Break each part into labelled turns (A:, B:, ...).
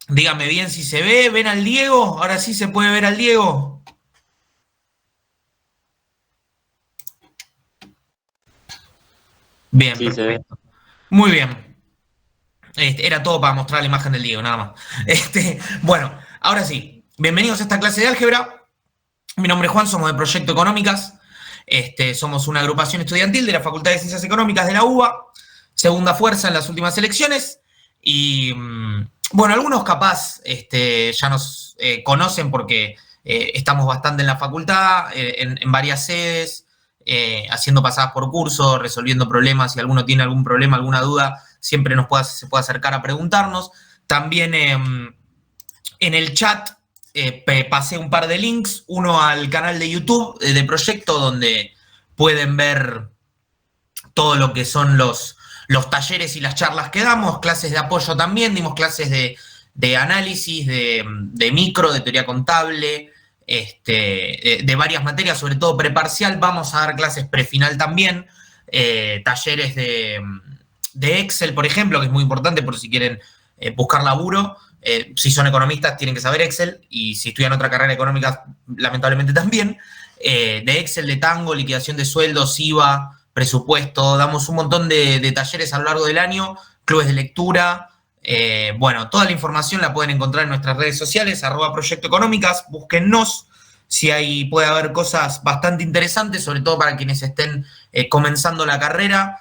A: Dígame bien si se ve. ¿Ven al Diego? Ahora sí se puede ver al Diego. Bien,
B: Sí, se ve.
A: perfecto. Muy bien. Era todo para mostrar la imagen del Diego, nada más. Bueno, ahora sí. Bienvenidos a esta clase de álgebra. Mi nombre es Juan, somos de Proyecto Económicas. Somos una agrupación estudiantil de la Facultad de Ciencias Económicas de la UBA. Segunda fuerza en las últimas elecciones. Y bueno, algunos capaz ya nos conocen porque estamos bastante en la facultad, en varias sedes, haciendo pasadas por curso, resolviendo problemas. Si alguno tiene algún problema, alguna duda, siempre se puede acercar a preguntarnos. También en el chat pasé un par de links, uno al canal de YouTube de Proyecto, donde pueden ver todo lo que son los talleres y las charlas que damos, clases de apoyo también, dimos clases de análisis, de micro, de teoría contable, de varias materias, sobre todo preparcial. Vamos a dar clases prefinal también, talleres de Excel, por ejemplo, que es muy importante por si quieren buscar laburo. Si son economistas tienen que saber Excel, y si estudian otra carrera económica, lamentablemente también. De Excel, de Tango, liquidación de sueldos, IVA, presupuesto. Damos un montón de talleres a lo largo del año, clubes de lectura. Bueno, toda la información la pueden encontrar en nuestras redes sociales, @Proyecto Económicas, búsquennos. Si hay, puede haber cosas bastante interesantes, sobre todo para quienes estén comenzando la carrera,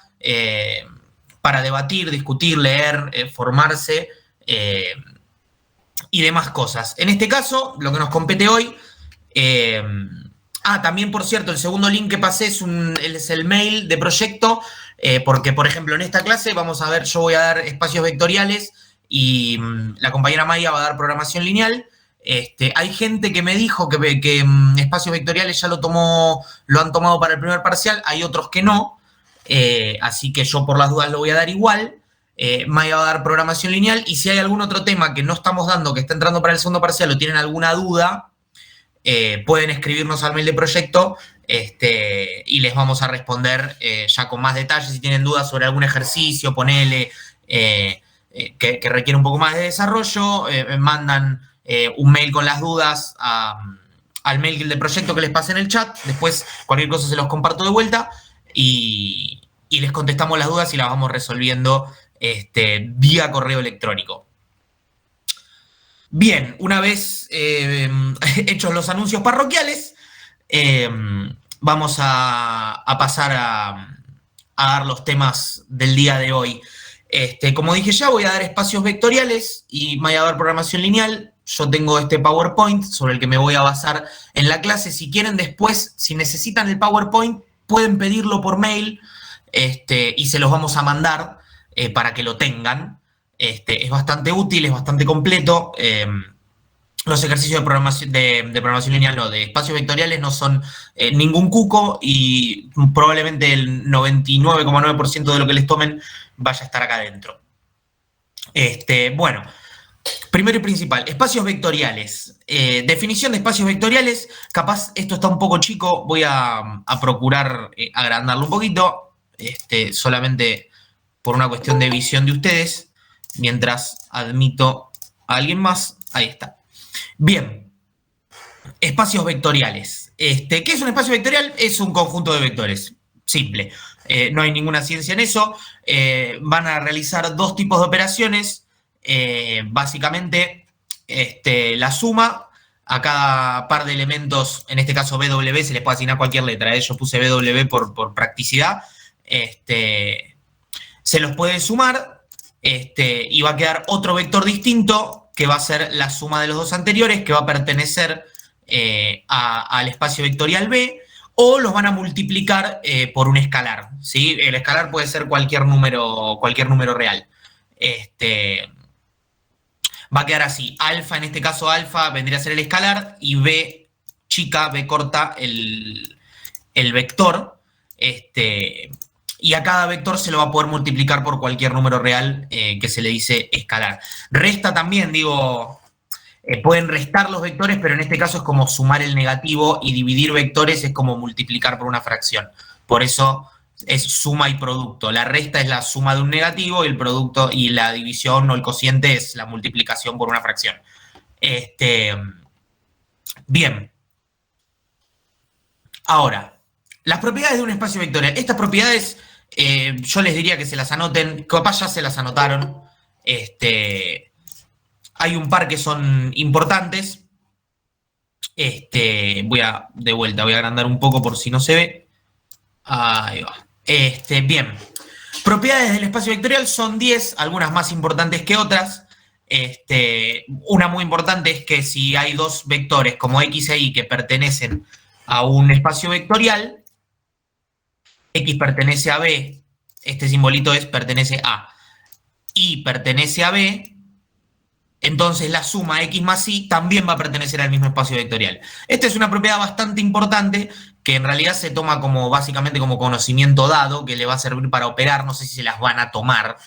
A: para debatir, discutir, leer, formarse y demás cosas. En este caso, lo que nos compete hoy. También, por cierto, el segundo link que pasé es el mail de Proyecto, porque, por ejemplo, en esta clase vamos a ver, yo voy a dar espacios vectoriales y la compañera Maya va a dar programación lineal. Hay gente que me dijo que espacios vectoriales ya lo han tomado para el primer parcial, hay otros que no, así que yo por las dudas lo voy a dar igual. Maya va a dar programación lineal, y si hay algún otro tema que no estamos dando, que está entrando para el segundo parcial, o tienen alguna duda, pueden escribirnos al mail de Proyecto, y les vamos a responder ya con más detalles. Si tienen dudas sobre algún ejercicio, ponele, que requiere un poco más de desarrollo, mandan un mail con las dudas al mail de Proyecto que les pasé en el chat. Después cualquier cosa se los comparto de vuelta y les contestamos las dudas y las vamos resolviendo vía correo electrónico. Bien, una vez hechos los anuncios parroquiales, vamos a pasar a dar los temas del día de hoy. Como dije ya, voy a dar espacios vectoriales y voy a dar programación lineal. Yo tengo este PowerPoint sobre el que me voy a basar en la clase. Si quieren después, si necesitan el PowerPoint, pueden pedirlo por mail, y se los vamos a mandar para que lo tengan. Es bastante útil, es bastante completo. Los ejercicios de programación lineal, no, de espacios vectoriales, no son ningún cuco, y probablemente el 99,9% de lo que les tomen vaya a estar acá adentro. Bueno, primero y principal, espacios vectoriales. Definición de espacios vectoriales. Capaz esto está un poco chico, voy a procurar agrandarlo un poquito, solamente por una cuestión de visión de ustedes, mientras admito a alguien más. Ahí está. Bien, espacios vectoriales. ¿Qué es un espacio vectorial? Es un conjunto de vectores, simple. No hay ninguna ciencia en eso. Van a realizar dos tipos de operaciones. Básicamente, la suma a cada par de elementos, en este caso BW, se les puede asignar cualquier letra. Yo puse BW por practicidad. Se los puede sumar, y va a quedar otro vector distinto, que va a ser la suma de los dos anteriores, que va a pertenecer al espacio vectorial B, o los van a multiplicar por un escalar, ¿sí? El escalar puede ser cualquier número real. Va a quedar así: alfa, en este caso alfa vendría a ser el escalar, y B chica, B corta, el vector. Y a cada vector se lo va a poder multiplicar por cualquier número real, que se le dice escalar. Resta también, digo, pueden restar los vectores, pero en este caso es como sumar el negativo, y dividir vectores es como multiplicar por una fracción. Por eso es suma y producto. La resta es la suma de un negativo y el producto y la división o el cociente es la multiplicación por una fracción. Bien. Ahora, las propiedades de un espacio vectorial. Estas propiedades, yo les diría que se las anoten. Capaz ya se las anotaron. Hay un par que son importantes. Voy a agrandar un poco por si no se ve. Ahí va. Bien. Propiedades del espacio vectorial son 10, algunas más importantes que otras. Una muy importante es que si hay dos vectores como X e Y que pertenecen a un espacio vectorial, X pertenece a B, este simbolito pertenece a, Y pertenece a B, entonces la suma X más Y también va a pertenecer al mismo espacio vectorial. Esta es una propiedad bastante importante que en realidad se toma como básicamente como conocimiento dado, que le va a servir para operar, no sé si se las van a tomar,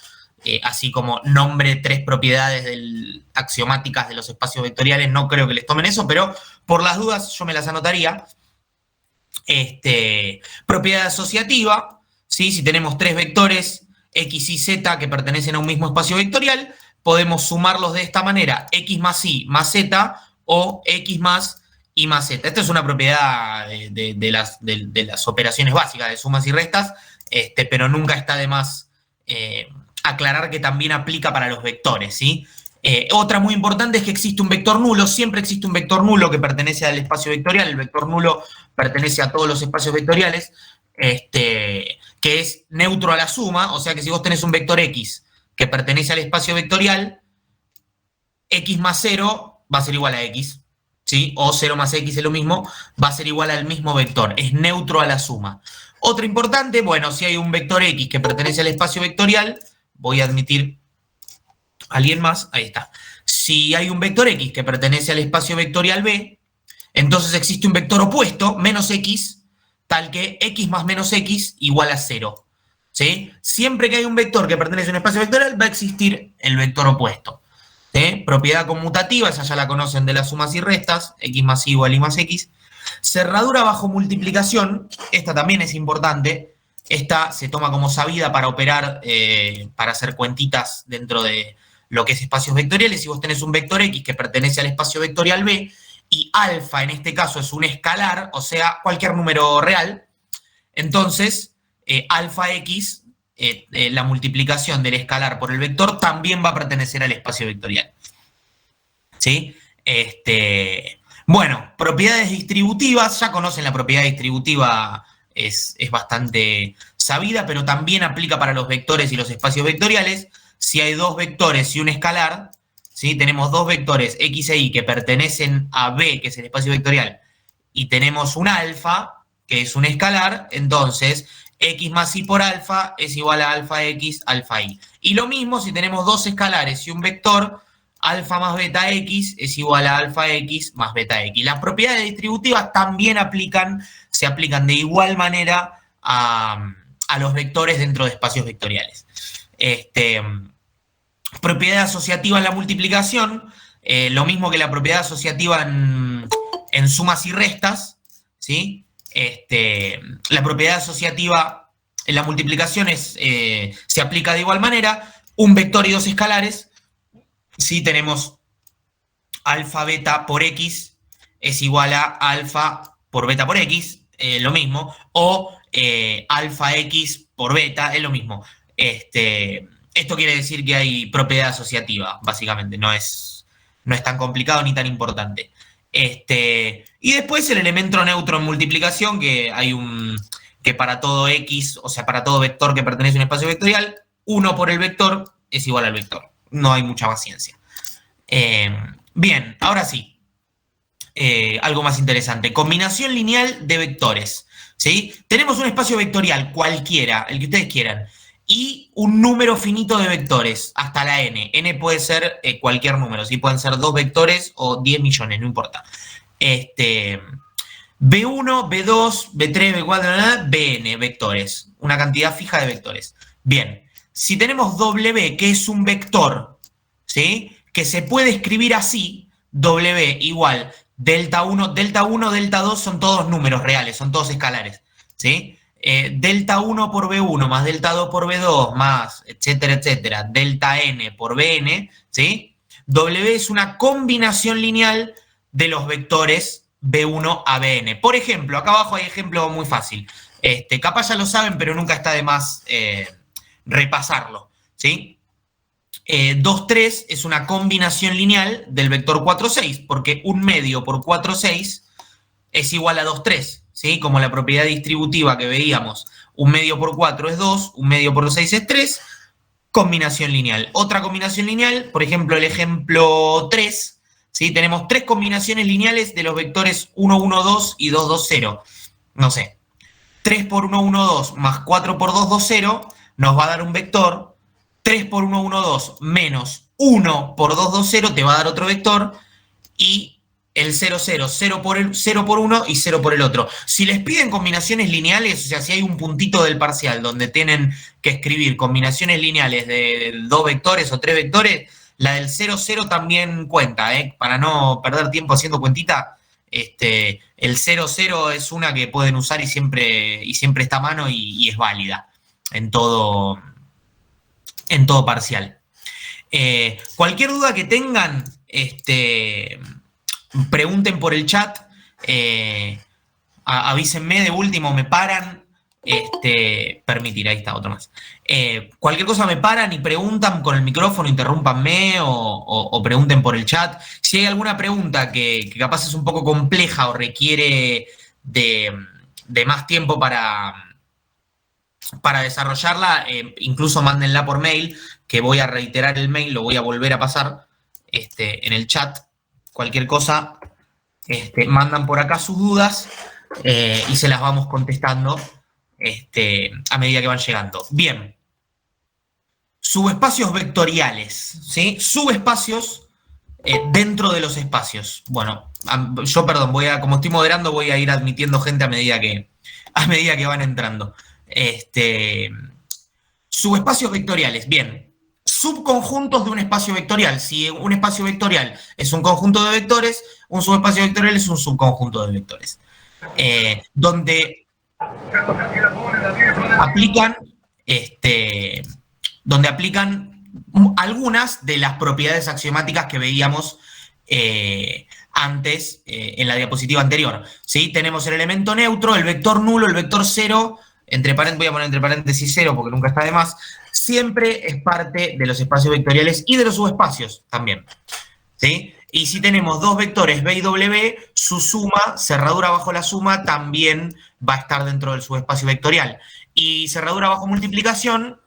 A: así como nombre 3 propiedades axiomáticas de los espacios vectoriales, no creo que les tomen eso, pero por las dudas yo me las anotaría. Propiedad asociativa, ¿sí? Si tenemos 3 vectores X y Z que pertenecen a un mismo espacio vectorial, podemos sumarlos de esta manera, X más Y más Z o X más Y más Z. Esta es una propiedad de las operaciones básicas de sumas y restas, pero nunca está de más aclarar que también aplica para los vectores, ¿sí? Otra muy importante es que existe un vector nulo, siempre existe un vector nulo que pertenece al espacio vectorial, el vector nulo pertenece a todos los espacios vectoriales, que es neutro a la suma, o sea que si vos tenés un vector X que pertenece al espacio vectorial, X más 0 va a ser igual a X, ¿sí? O 0 más X es lo mismo, va a ser igual al mismo vector, es neutro a la suma. Otra importante, bueno, si hay un vector X que pertenece al espacio vectorial, voy a admitir a alguien más, ahí está. Si hay un vector X que pertenece al espacio vectorial B, entonces existe un vector opuesto, menos X, tal que X más menos X igual a 0. ¿Sí? Siempre que hay un vector que pertenece a un espacio vectorial, va a existir el vector opuesto. ¿Sí? Propiedad conmutativa, esa ya la conocen de las sumas y restas, X más Y igual Y más X. Cerradura bajo multiplicación, esta también es importante. Esta se toma como sabida para operar, para hacer cuentitas dentro de lo que es espacios vectoriales. Si vos tenés un vector X que pertenece al espacio vectorial B, y alfa en este caso es un escalar, o sea, cualquier número real, entonces alfa X, la multiplicación del escalar por el vector, también va a pertenecer al espacio vectorial. ¿Sí? Bueno, propiedades distributivas, ya conocen la propiedad distributiva, es bastante sabida, pero también aplica para los vectores y los espacios vectoriales. Si hay dos vectores y un escalar, ¿sí? Tenemos dos vectores X e Y que pertenecen a B, que es el espacio vectorial, y tenemos un alfa, que es un escalar, entonces X más Y por alfa es igual a alfa X, alfa Y. Y lo mismo si tenemos dos escalares y un vector, alfa más beta X es igual a alfa X más beta X. Las propiedades distributivas también se aplican de igual manera a los vectores dentro de espacios vectoriales. Propiedad asociativa en la multiplicación, lo mismo que la propiedad asociativa en sumas y restas, ¿sí? La propiedad asociativa en la multiplicación se aplica de igual manera. Un vector y dos escalares, ¿sí? Tenemos alfa beta por X es igual a alfa por beta por X, lo mismo, o alfa X por beta, es lo mismo. Esto quiere decir que hay propiedad asociativa, básicamente, no es tan complicado ni tan importante. Y después el elemento neutro en multiplicación, que hay que para todo X, o sea, para todo vector que pertenece a un espacio vectorial, 1 por el vector es igual al vector. No hay mucha más ciencia. Bien, ahora sí. Algo más interesante. Combinación lineal de vectores. ¿Sí? Tenemos un espacio vectorial cualquiera, el que ustedes quieran, y un número finito de vectores, hasta la n. N puede ser cualquier número, ¿sí? Pueden ser 2 vectores o 10 millones, no importa. B1, B2, B3, B4, Bn, vectores. Una cantidad fija de vectores. Bien, si tenemos W, que es un vector, ¿sí? Que se puede escribir así, W igual delta 1, delta 2 son todos números reales, son todos escalares, ¿sí? delta 1 por B1 más delta 2 por B2 más etcétera, etcétera, delta n por Bn, ¿sí? W es una combinación lineal de los vectores B1 a Bn. Por ejemplo, acá abajo hay ejemplo muy fácil. Capaz ya lo saben, pero nunca está de más repasarlo, ¿sí? 2, 3 es una combinación lineal del vector 4, 6, porque 1 medio por 4, 6 es igual a 2, 3, ¿sí? Como la propiedad distributiva que veíamos, 1 medio por 4 es 2, 1 medio por 6 es 3, combinación lineal. Otra combinación lineal, por ejemplo, el ejemplo 3, ¿sí? Tenemos 3 combinaciones lineales de los vectores 1, 1, 2 y 2, 2, 0. No sé, 3 por 1, 1, 2 más 4 por 2, 2, 0 nos va a dar un vector. 3 por 1, 1, 2 menos 1 por 2, 2, 0 te va a dar otro vector. Y el 0, 0, 0 por uno y 0 por el otro. Si les piden combinaciones lineales, o sea, si hay un puntito del parcial donde tienen que escribir combinaciones lineales de 2 vectores o 3 vectores, la del 0, 0 también cuenta, para no perder tiempo haciendo cuentita. El 0, 0 es una que pueden usar y siempre está a mano y es válida en todo parcial. Cualquier duda que tengan, pregunten por el chat, avísenme, de último me paran, permitir, ahí está, otro más. Cualquier cosa me paran y preguntan con el micrófono, interrúmpanme o pregunten por el chat. Si hay alguna pregunta que capaz es un poco compleja o requiere de más tiempo para desarrollarla, incluso mándenla por mail, que voy a reiterar el mail, lo voy a volver a pasar en el chat. Cualquier cosa, mandan por acá sus dudas y se las vamos contestando a medida que van llegando. Bien. Subespacios vectoriales, ¿sí? Subespacios dentro de los espacios. Bueno, yo, perdón, como estoy moderando, voy a ir admitiendo gente a medida que van entrando. Subespacios vectoriales, bien. Subconjuntos de un espacio vectorial. Si un espacio vectorial es un conjunto de vectores, un subespacio vectorial es un subconjunto de vectores. Donde aplican algunas de las propiedades axiomáticas que veíamos antes en la diapositiva anterior, ¿sí? Tenemos el elemento neutro, el vector nulo, el vector cero, voy a poner entre paréntesis 0 porque nunca está de más, siempre es parte de los espacios vectoriales y de los subespacios también, ¿sí? Y si tenemos dos vectores B y W, su suma, cerradura bajo la suma, también va a estar dentro del subespacio vectorial. Y cerradura bajo multiplicación,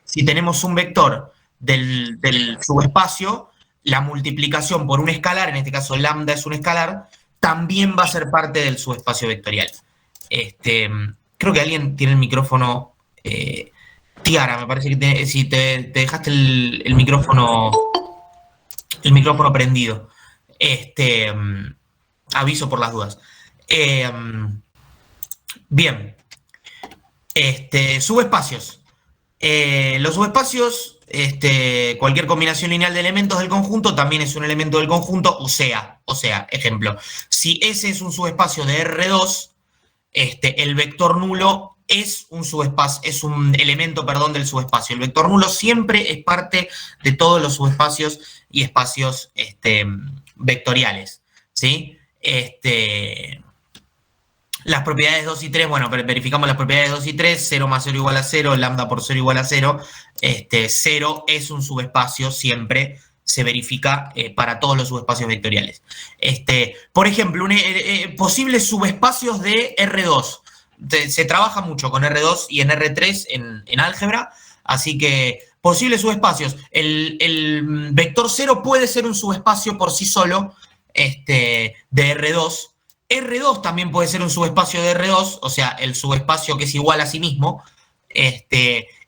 A: si tenemos un vector del subespacio, la multiplicación por un escalar, en este caso lambda es un escalar, también va a ser parte del subespacio vectorial. Creo que alguien tiene el micrófono. Tiara, me parece que si te dejaste el micrófono prendido. Aviso por las dudas. Bien. Subespacios. Los subespacios, cualquier combinación lineal de elementos del conjunto también es un elemento del conjunto, o sea, ejemplo, si S es un subespacio de R2, el vector nulo es un elemento, del subespacio. El vector nulo siempre es parte de todos los subespacios y espacios vectoriales, ¿sí? Las propiedades 2 y 3, bueno, verificamos las propiedades 2 y 3, 0 más 0 igual a 0, lambda por 0 igual a 0, 0 es un subespacio, siempre se verifica para todos los subespacios vectoriales. Por ejemplo, posibles subespacios de R2. Se trabaja mucho con R2 y en R3 en álgebra, así que posibles subespacios. El vector 0 puede ser un subespacio por sí solo de R2. R2 también puede ser un subespacio de R2, o sea, el subespacio que es igual a sí mismo.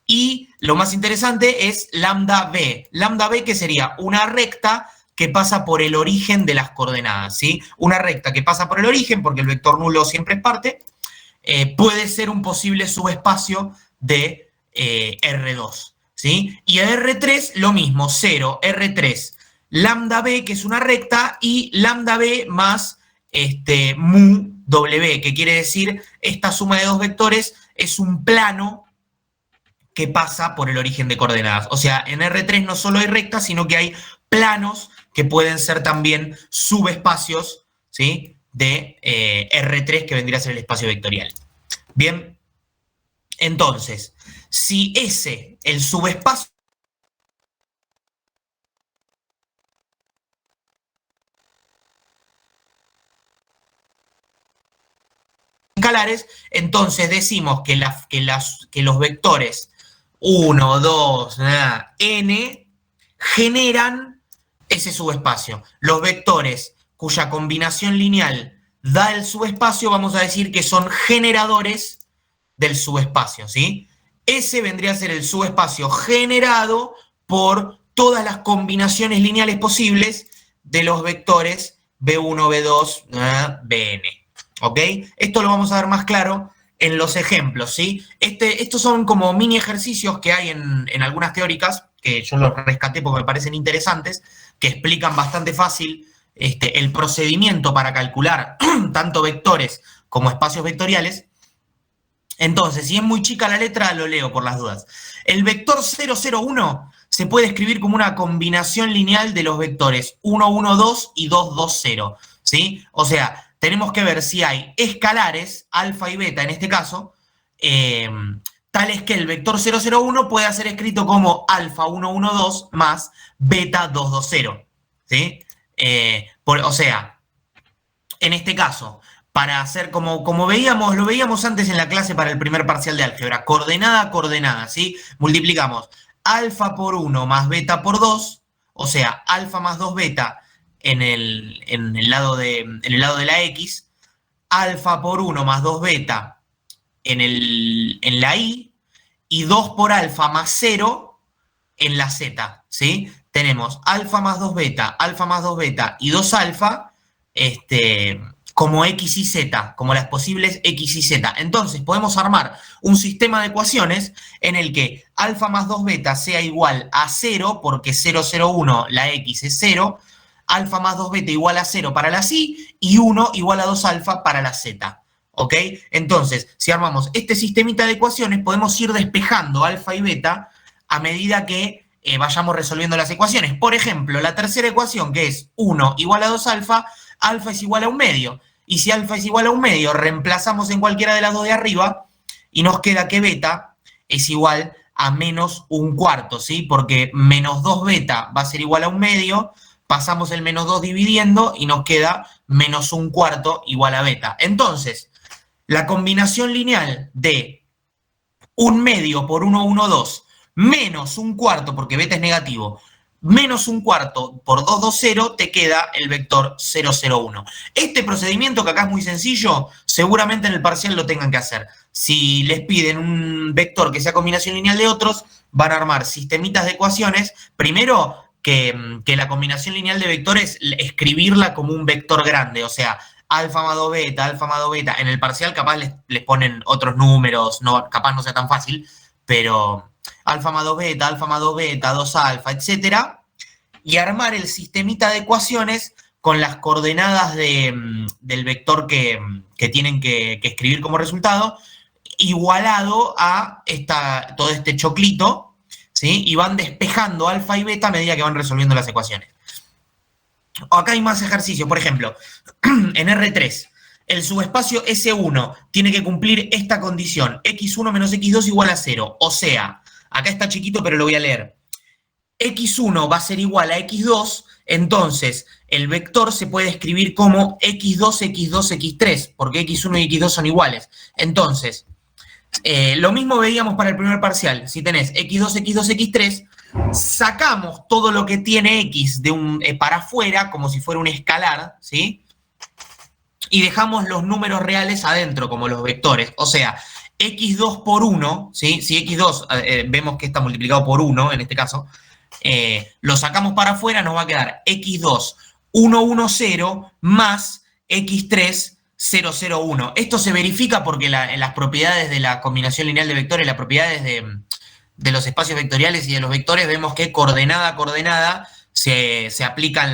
A: Y lo más interesante es lambda B. Lambda B, que sería una recta que pasa por el origen de las coordenadas, ¿sí? Una recta que pasa por el origen, porque el vector nulo siempre es parte, puede ser un posible subespacio de R2, ¿sí? Y a R3 lo mismo, 0, R3, lambda B, que es una recta, y lambda B más mu W, que quiere decir esta suma de dos vectores es un plano que pasa por el origen de coordenadas. O sea, en R3 no solo hay rectas, sino que hay planos que pueden ser también subespacios, ¿sí?, de R3, que vendría a ser el espacio vectorial. Bien, entonces, si S, el subespacio escalares, entonces decimos que los vectores 1, 2, n generan ese subespacio. Los vectores cuya combinación lineal da el subespacio, vamos a decir que son generadores del subespacio, ¿sí? Ese vendría a ser el subespacio generado por todas las combinaciones lineales posibles de los vectores B1, B2, Bn. ¿Ok? Esto lo vamos a ver más claro en los ejemplos, ¿sí? Estos son como mini ejercicios que hay en algunas teóricas, que yo los rescaté porque me parecen interesantes, que explican bastante fácil el procedimiento para calcular tanto vectores como espacios vectoriales. Entonces, si es muy chica la letra, lo leo por las dudas. El vector 0, 0, 1 se puede escribir como una combinación lineal de los vectores 1, 1, 2 y 2, 2, 0, ¿sí? O sea, tenemos que ver si hay escalares, alfa y beta en este caso, tales que el vector 0, 0, 1 pueda ser escrito como alfa 1, 1, 2 más beta 2, 2, 0, ¿sí? O sea, en este caso, para hacer como veíamos, lo veíamos antes en la clase para el primer parcial de álgebra, coordenada a coordenada, ¿sí? Multiplicamos alfa por 1 más beta por 2, o sea, alfa más 2 beta en el lado de la x, alfa por 1 más 2 beta en la y 2 por alfa más 0 en la z, ¿sí? Tenemos alfa más 2 beta y 2 alfa, como x y z, como las posibles x y z. Entonces podemos armar un sistema de ecuaciones en el que alfa más 2 beta sea igual a 0, porque 0, 0, 1, la x es 0, alfa más 2 beta igual a 0 para la y 1 igual a 2 alfa para la z. ¿Ok? Entonces, si armamos este sistemita de ecuaciones, podemos ir despejando alfa y beta a medida que vayamos resolviendo las ecuaciones. Por ejemplo, la tercera ecuación, que es 1 igual a 2 alfa, alfa es igual a 1 medio. Y si alfa es igual a 1 medio, reemplazamos en cualquiera de las dos de arriba y nos queda que beta es igual a menos 1/4, ¿sí? Porque menos 2 beta va a ser igual a 1 medio, pasamos el menos 2 dividiendo y nos queda menos 1/4 igual a beta. Entonces, la combinación lineal de 1 medio por 1, 1, 2 menos 1/4, porque beta es negativo, menos 1/4 por 2, 2, 0, te queda el vector 0, 0, 1. Este procedimiento, que acá es muy sencillo, seguramente en el parcial lo tengan que hacer. Si les piden un vector que sea combinación lineal de otros, van a armar sistemitas de ecuaciones. Primero, que la combinación lineal de vectores, escribirla como un vector grande, o sea, alfa más 2 beta, alfa más 2 beta. En el parcial capaz les ponen otros números, capaz no sea tan fácil, pero alfa más 2 beta, 2 alfa, etcétera, y armar el sistemita de ecuaciones con las coordenadas del vector que tienen que escribir como resultado, igualado a todo este choclito, ¿sí? Y van despejando alfa y beta a medida que van resolviendo las ecuaciones. Acá hay más ejercicios. Por ejemplo, en R3, el subespacio S1 tiene que cumplir esta condición: x1 menos x2 igual a 0. O sea, acá está chiquito, pero lo voy a leer. x1 va a ser igual a x2, entonces el vector se puede escribir como x2, x2, x3, porque x1 y x2 son iguales. Entonces, lo mismo veíamos para el primer parcial. Si tenés x2, x2, x3, sacamos todo lo que tiene x para afuera, como si fuera un escalar, ¿sí? Y dejamos los números reales adentro, como los vectores. O sea, x2 por 1, ¿sí? Si x2 vemos que está multiplicado por 1 en este caso, lo sacamos para afuera, nos va a quedar x2, 1, 1, 0, más x3, 0, 0, 1. Esto se verifica porque en las propiedades de la combinación lineal de vectores, las propiedades de los espacios vectoriales y de los vectores, vemos que coordenada a coordenada se aplican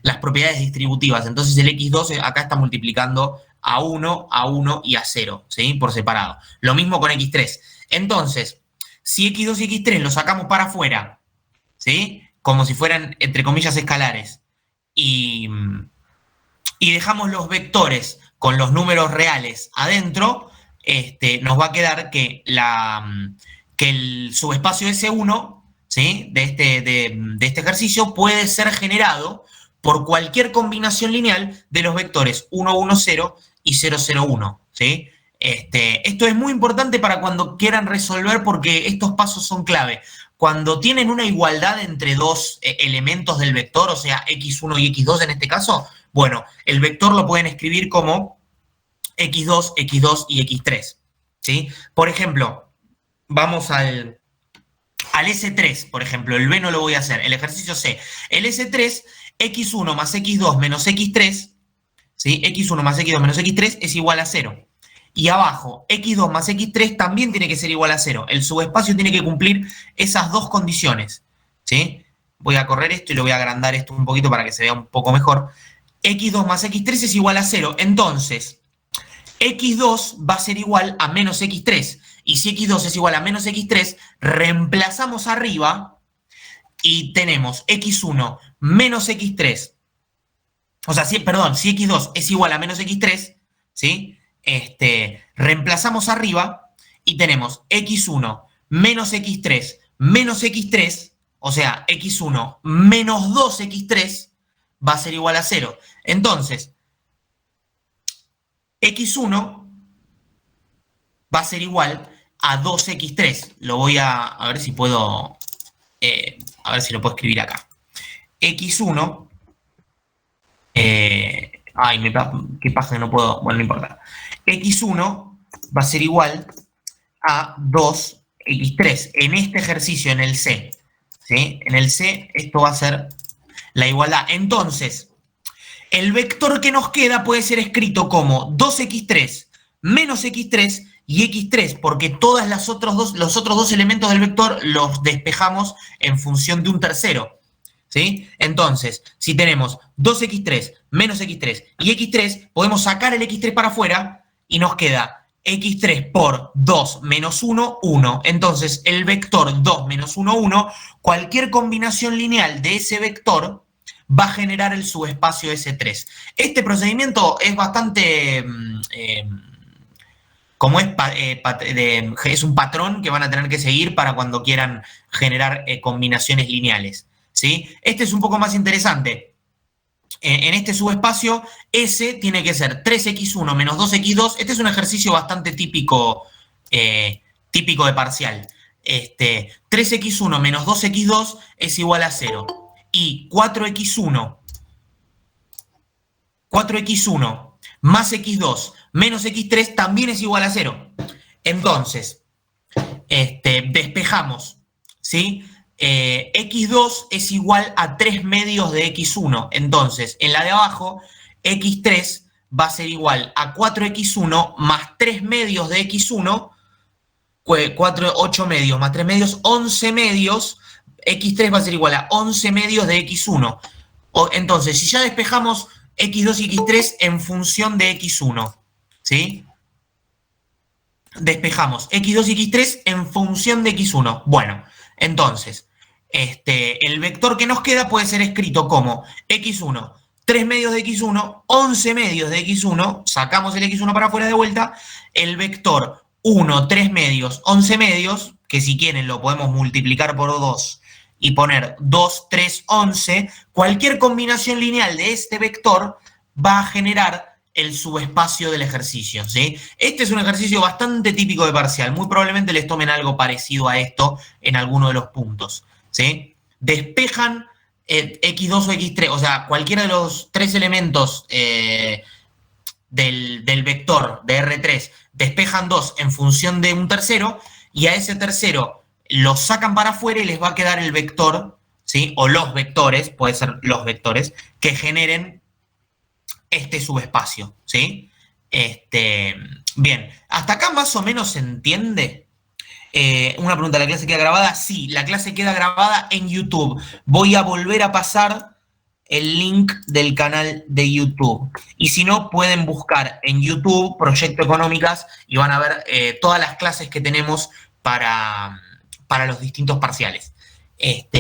A: las propiedades distributivas. Entonces el x2 acá está multiplicando a 1, a 1 y a 0, ¿sí? Por separado. Lo mismo con x3. Entonces, si x2 y x3 lo sacamos para afuera, ¿sí? Como si fueran, entre comillas, escalares, y dejamos los vectores con los números reales adentro, nos va a quedar que, que el subespacio S1, ¿sí? de este ejercicio puede ser generado por cualquier combinación lineal de los vectores 1, 1, 0 y 0, 0, 1, ¿sí? Esto es muy importante para cuando quieran resolver porque estos pasos son clave. Cuando tienen una igualdad entre dos elementos del vector, o sea, x1 y x2 en este caso, bueno, el vector lo pueden escribir como x2, x2 y x3, ¿sí? Por ejemplo, vamos al S3, por ejemplo, el B no lo voy a hacer, el ejercicio C. El S3, x1 más x2 menos x3, ¿sí? x1 más x2 menos x3 es igual a 0. Y abajo, x2 más x3 también tiene que ser igual a 0. El subespacio tiene que cumplir esas dos condiciones, ¿sí? Voy a correr esto y lo voy a agrandar esto un poquito para que se vea un poco mejor. x2 más x3 es igual a 0. Entonces, x2 va a ser igual a menos x3. Y si x2 es igual a menos x3, reemplazamos arriba y tenemos x1 menos x3. O sea, perdón, si x2 es igual a menos x3, ¿sí? Reemplazamos arriba y tenemos x1 menos x3, o sea, x1 menos 2x3 va a ser igual a 0. Entonces, x1 va a ser igual a 2x3. Lo voy a ver si puedo, a ver si lo puedo escribir acá. x1, ay, qué pasa que no puedo, bueno, no importa. x1 va a ser igual a 2x3 en este ejercicio, en el C, ¿sí? En el C esto va a ser la igualdad. Entonces, el vector que nos queda puede ser escrito como 2x3 menos x3 y x3, porque todos los otros dos elementos del vector los despejamos en función de un tercero, ¿sí? Entonces, si tenemos 2x3 menos x3 y x3, podemos sacar el x3 para afuera y nos queda x3 por 2 menos 1, 1. Entonces, el vector 2 menos 1, 1, cualquier combinación lineal de ese vector va a generar el subespacio S3. Este procedimiento es bastante... como es un patrón que van a tener que seguir para cuando quieran generar combinaciones lineales, ¿sí? Este es un poco más interesante. En este subespacio, S tiene que ser 3x1 menos 2x2. Este es un ejercicio bastante típico, típico de parcial. 3x1 menos 2x2 es igual a 0. Y 4x1 más x2 menos x3 también es igual a 0. Entonces, despejamos, ¿sí? X2 es igual a 3 medios de X1. Entonces, en la de abajo, X3 va a ser igual a 4X1 más 3 medios de X1, 8 medios más 3 medios, 11 medios. X3 va a ser igual a 11 medios de X1. Entonces, si ya despejamos X2 y X3 en función de X1, ¿sí? Despejamos X2 y X3 en función de X1. Bueno, entonces, el vector que nos queda puede ser escrito como X1, 3 medios de X1, 11 medios de X1, sacamos el X1 para afuera de vuelta, el vector 1, 3 medios, 11 medios, que si quieren lo podemos multiplicar por 2 y poner 2, 3, 11, cualquier combinación lineal de este vector va a generar el subespacio del ejercicio, ¿sí? Este es un ejercicio bastante típico de parcial. Muy probablemente les tomen algo parecido a esto en alguno de los puntos, ¿sí? Despejan X2 o X3, o sea, cualquiera de los tres elementos del vector de R3, despejan 2 en función de un tercero, y a ese tercero lo sacan para afuera y les va a quedar el vector, ¿sí? O los vectores, puede ser los vectores, que generen este subespacio, ¿sí? Bien, ¿hasta acá más o menos se entiende? Una pregunta, ¿la clase queda grabada? Sí, la clase queda grabada en YouTube. Voy a volver a pasar el link del canal de YouTube. Y si no, pueden buscar en YouTube Proyecto Económicas y van a ver todas las clases que tenemos para los distintos parciales.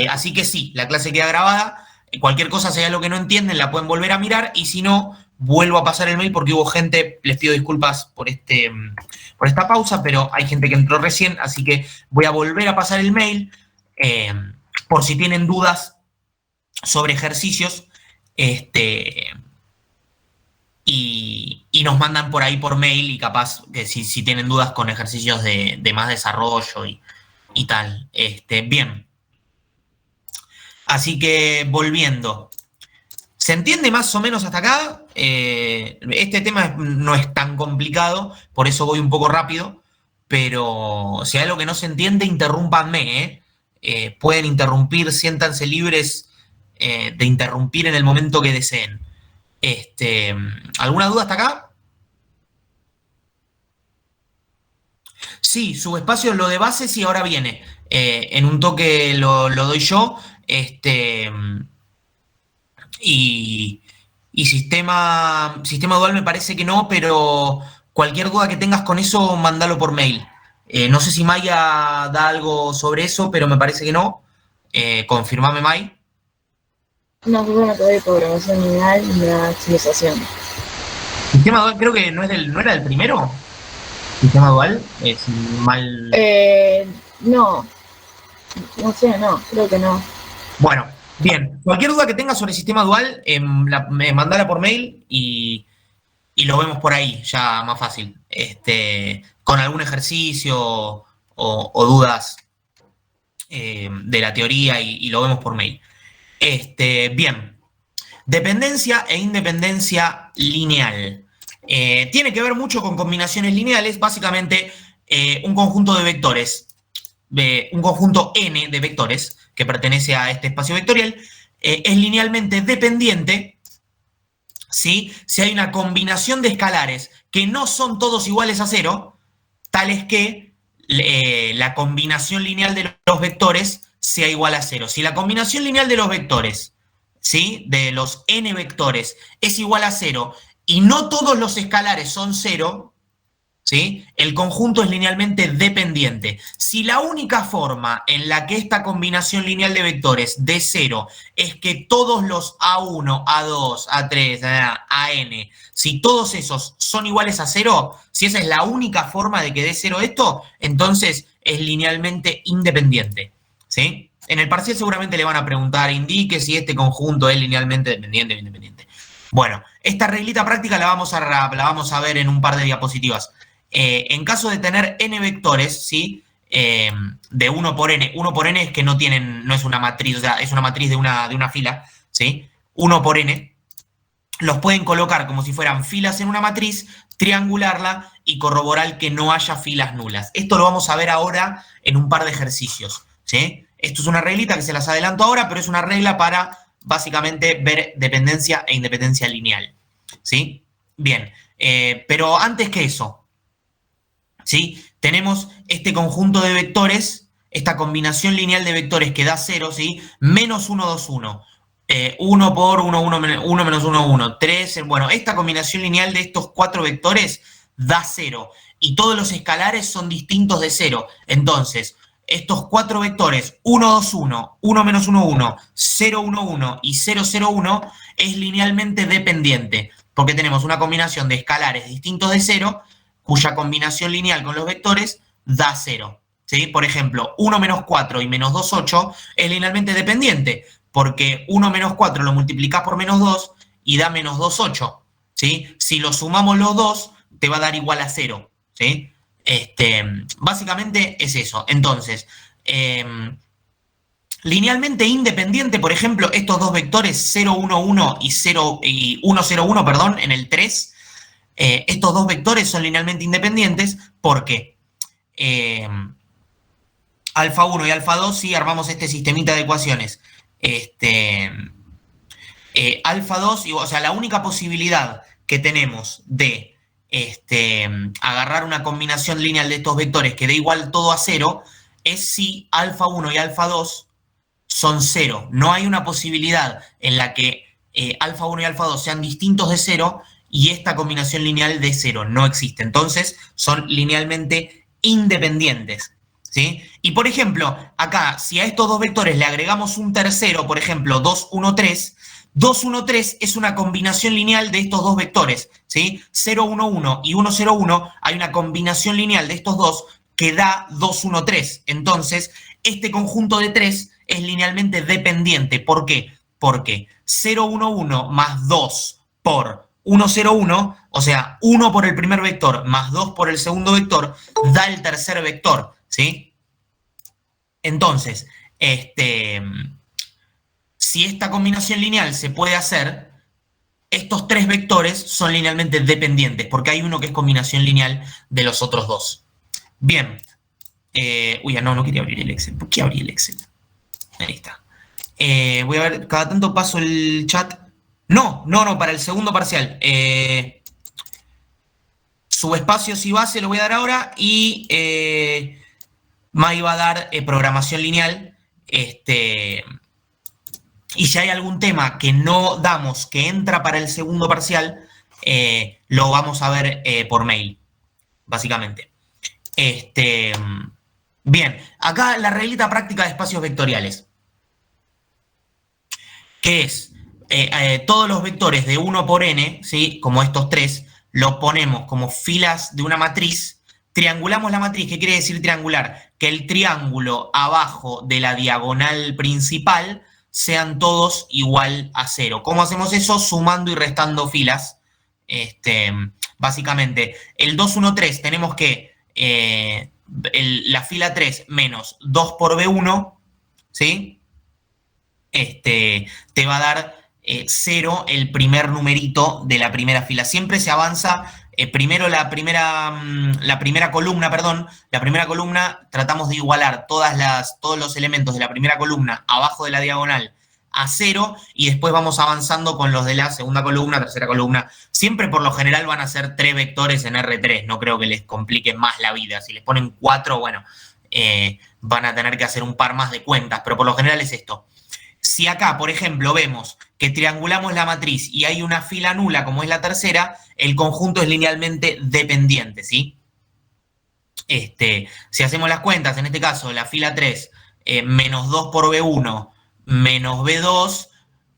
A: Así que sí, la clase queda grabada. Cualquier cosa, si hay algo que no entienden, la pueden volver a mirar. Y si no, vuelvo a pasar el mail porque hubo gente, les pido disculpas por esta pausa, pero hay gente que entró recién, así que voy a volver a pasar el mail por si tienen dudas sobre ejercicios, y nos mandan por ahí por mail y capaz que si tienen dudas con ejercicios de más desarrollo y tal. Bien. Así que volviendo. ¿Se entiende más o menos hasta acá? Este tema no es tan complicado, por eso voy un poco rápido, pero si hay algo que no se entiende, interrúmpanme, ¿eh? Pueden interrumpir, siéntanse libres de interrumpir en el momento que deseen. ¿Alguna duda hasta acá? Sí, subespacio, lo de base sí, ahora viene. En un toque lo doy yo. Y sistema dual me parece que no, pero cualquier duda que tengas con eso, mándalo por mail. No sé si Maya da algo sobre eso, pero me parece que no. Confirmame, May.
B: No, bueno, todavía programación lineal y la optimización.
A: Sistema dual creo que no era el primero. Sistema dual es mal.
B: No, no sé, no, creo que no.
A: Bueno, bien. Cualquier duda que tengas sobre sistema dual, mandala por mail y lo vemos por ahí, ya más fácil. Con algún ejercicio o dudas de la teoría y lo vemos por mail. Bien. Dependencia e independencia lineal. Tiene que ver mucho con combinaciones lineales, básicamente un conjunto de vectores, un conjunto n de vectores que pertenece a este espacio vectorial, es linealmente dependiente, ¿sí? Si hay una combinación de escalares que no son todos iguales a cero, tales que la combinación lineal de los vectores sea igual a cero. Si la combinación lineal de los vectores, ¿sí?, de los n vectores es igual a cero y no todos los escalares son cero, ¿sí?, el conjunto es linealmente dependiente. Si la única forma en la que esta combinación lineal de vectores dé cero es que todos los A1, A2, A3, AN, si todos esos son iguales a cero, si esa es la única forma de que dé cero esto, entonces es linealmente independiente, ¿sí? En el parcial seguramente le van a preguntar, indique si este conjunto es linealmente dependiente o independiente. Bueno, esta reglita práctica la vamos a ver en un par de diapositivas. En caso de tener n vectores, ¿sí?, de 1 por n es que no es una matriz, o sea, es una matriz de una fila, ¿sí? 1 por n, los pueden colocar como si fueran filas en una matriz, triangularla y corroborar que no haya filas nulas. Esto lo vamos a ver ahora en un par de ejercicios, ¿sí? Esto es una reglita que se las adelanto ahora, pero es una regla para básicamente ver dependencia e independencia lineal, ¿sí? Bien, pero antes que eso, ¿sí?, tenemos este conjunto de vectores, esta combinación lineal de vectores que da 0, ¿sí?, menos 1, 2, 1, 1 por 1, 1 menos 1, 1, 3, bueno, esta combinación lineal de estos 4 vectores da 0, y todos los escalares son distintos de 0, entonces, estos 4 vectores, 1, 2, 1, 1 menos 1, 1, 0, 1, 1 y 0, 0, 1, es linealmente dependiente, porque tenemos una combinación de escalares distintos de 0, cuya combinación lineal con los vectores da 0, ¿sí? Por ejemplo, 1 menos 4 y menos 2, 8 es linealmente dependiente, porque 1 menos 4 lo multiplicás por menos 2 y da menos 2, 8, ¿sí? Si lo sumamos los dos, te va a dar igual a 0, ¿sí? Básicamente es eso. Entonces, linealmente independiente, por ejemplo, estos dos vectores 0, 1, 1 y 1, 0, 1, perdón, en el 3, estos dos vectores son linealmente independientes porque alfa 1 y alfa 2, si armamos este sistemita de ecuaciones, alfa 2, o sea, la única posibilidad que tenemos de agarrar una combinación lineal de estos vectores que dé igual todo a 0 es si alfa 1 y alfa 2 son 0. No hay una posibilidad en la que alfa 1 y alfa 2 sean distintos de 0 y esta combinación lineal de 0 no existe. Entonces son linealmente independientes, ¿sí? Y por ejemplo, acá, si a estos dos vectores le agregamos un tercero, por ejemplo, 2, 1, 3, 2, 1, 3 es una combinación lineal de estos dos vectores, ¿sí? 0, 1, 1 y 1, 0, 1, hay una combinación lineal de estos dos que da 2, 1, 3. Entonces, este conjunto de 3 es linealmente dependiente. ¿Por qué? Porque 0, 1, 1 más 2 por 1, 0, 1, o sea, 1 por el primer vector más 2 por el segundo vector, da el tercer vector, ¿sí? Entonces, si esta combinación lineal se puede hacer, estos tres vectores son linealmente dependientes, porque hay uno que es combinación lineal de los otros dos. Bien. No quería abrir el Excel. ¿Por qué abrí el Excel? Ahí está. Voy a ver, cada tanto paso el chat. No, para el segundo parcial. Subespacios y base lo voy a dar ahora y Mai va a dar programación lineal. Y si hay algún tema que no damos que entra para el segundo parcial, lo vamos a ver por mail, básicamente. Bien, acá la reglita práctica de espacios vectoriales, que es todos los vectores de 1 por n, ¿sí? Como estos tres, los ponemos como filas de una matriz, triangulamos la matriz. ¿Qué quiere decir triangular? Que el triángulo abajo de la diagonal principal sean todos igual a 0. ¿Cómo hacemos eso? Sumando y restando filas. Básicamente, el 2, 1, 3 tenemos que la fila 3 menos 2 por B1, ¿sí? Te va a dar 0 el primer numerito de la primera fila. Siempre se avanza primero la primera columna, perdón. La primera columna tratamos de igualar todos los elementos de la primera columna abajo de la diagonal a 0 y después vamos avanzando con los de la segunda columna, tercera columna. Siempre por lo general van a ser 3 vectores en R3, no creo que les complique más la vida. Si les ponen 4, bueno, van a tener que hacer un par más de cuentas, pero por lo general es esto. Si acá, por ejemplo, vemos que triangulamos la matriz y hay una fila nula como es la tercera, el conjunto es linealmente dependiente, ¿sí? Si hacemos las cuentas, en este caso, la fila 3, menos 2 por B1, menos B2,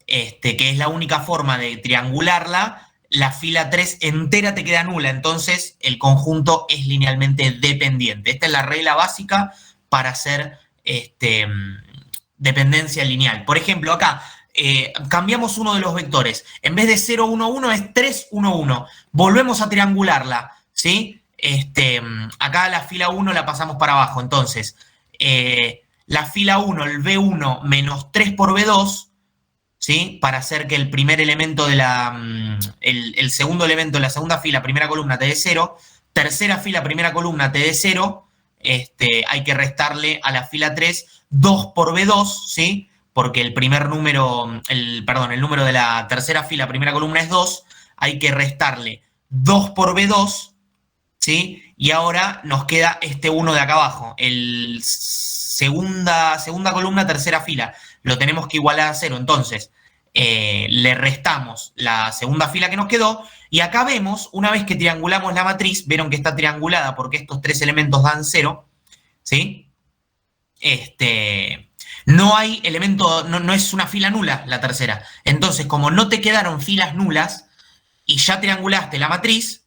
A: que es la única forma de triangularla, la fila 3 entera te queda nula, entonces el conjunto es linealmente dependiente. Esta es la regla básica para hacer dependencia lineal. Por ejemplo, acá cambiamos uno de los vectores. En vez de 0, 1, 1 es 3, 1, 1. Volvemos a triangularla, ¿sí? Acá la fila 1 la pasamos para abajo, entonces la fila 1, el B1 menos 3 por B2, ¿sí? Para hacer que el primer elemento de el segundo elemento de la segunda fila, primera columna, te dé 0. Tercera fila, primera columna, te dé 0. Hay que restarle a la fila 3 2 por B2, ¿sí? Porque el número de la tercera fila, primera columna es 2. Hay que restarle 2 por B2, ¿sí? Y ahora nos queda este 1 de acá abajo, el segunda columna, tercera fila. Lo tenemos que igualar a 0, entonces le restamos la segunda fila que nos quedó, y acá vemos, una vez que triangulamos la matriz, vieron que está triangulada porque estos tres elementos dan 0, ¿sí? No hay elemento, no es una fila nula la tercera. Entonces, como no te quedaron filas nulas y ya triangulaste la matriz,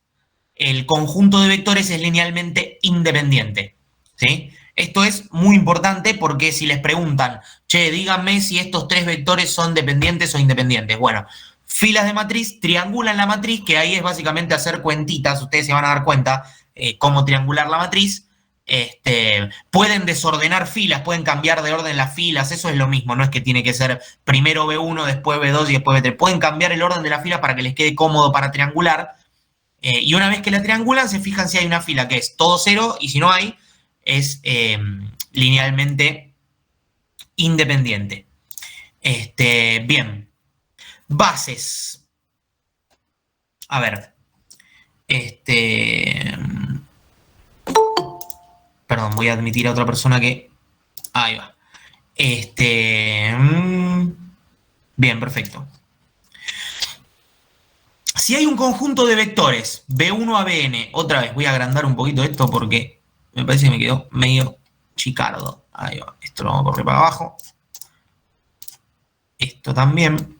A: el conjunto de vectores es linealmente independiente, ¿sí? Esto es muy importante porque si les preguntan, che, díganme si estos tres vectores son dependientes o independientes. Bueno, filas de matriz, triangulan la matriz, que ahí es básicamente hacer cuentitas, ustedes se van a dar cuenta cómo triangular la matriz. Pueden desordenar filas, pueden cambiar de orden las filas, eso es lo mismo, no es que tiene que ser primero B1, después B2 y después B3. Pueden cambiar el orden de la fila para que les quede cómodo para triangular. Y una vez que la triangulan, se fijan si hay una fila que es todo 0 y si no hay, es linealmente independiente. Bien. Bases. A ver. Perdón, voy a admitir a otra persona que... Ahí va. Bien, perfecto. Si hay un conjunto de vectores, B1 a Bn, otra vez voy a agrandar un poquito esto porque me parece que me quedó medio chicardo. Ahí va, esto lo vamos a correr para abajo. Esto también.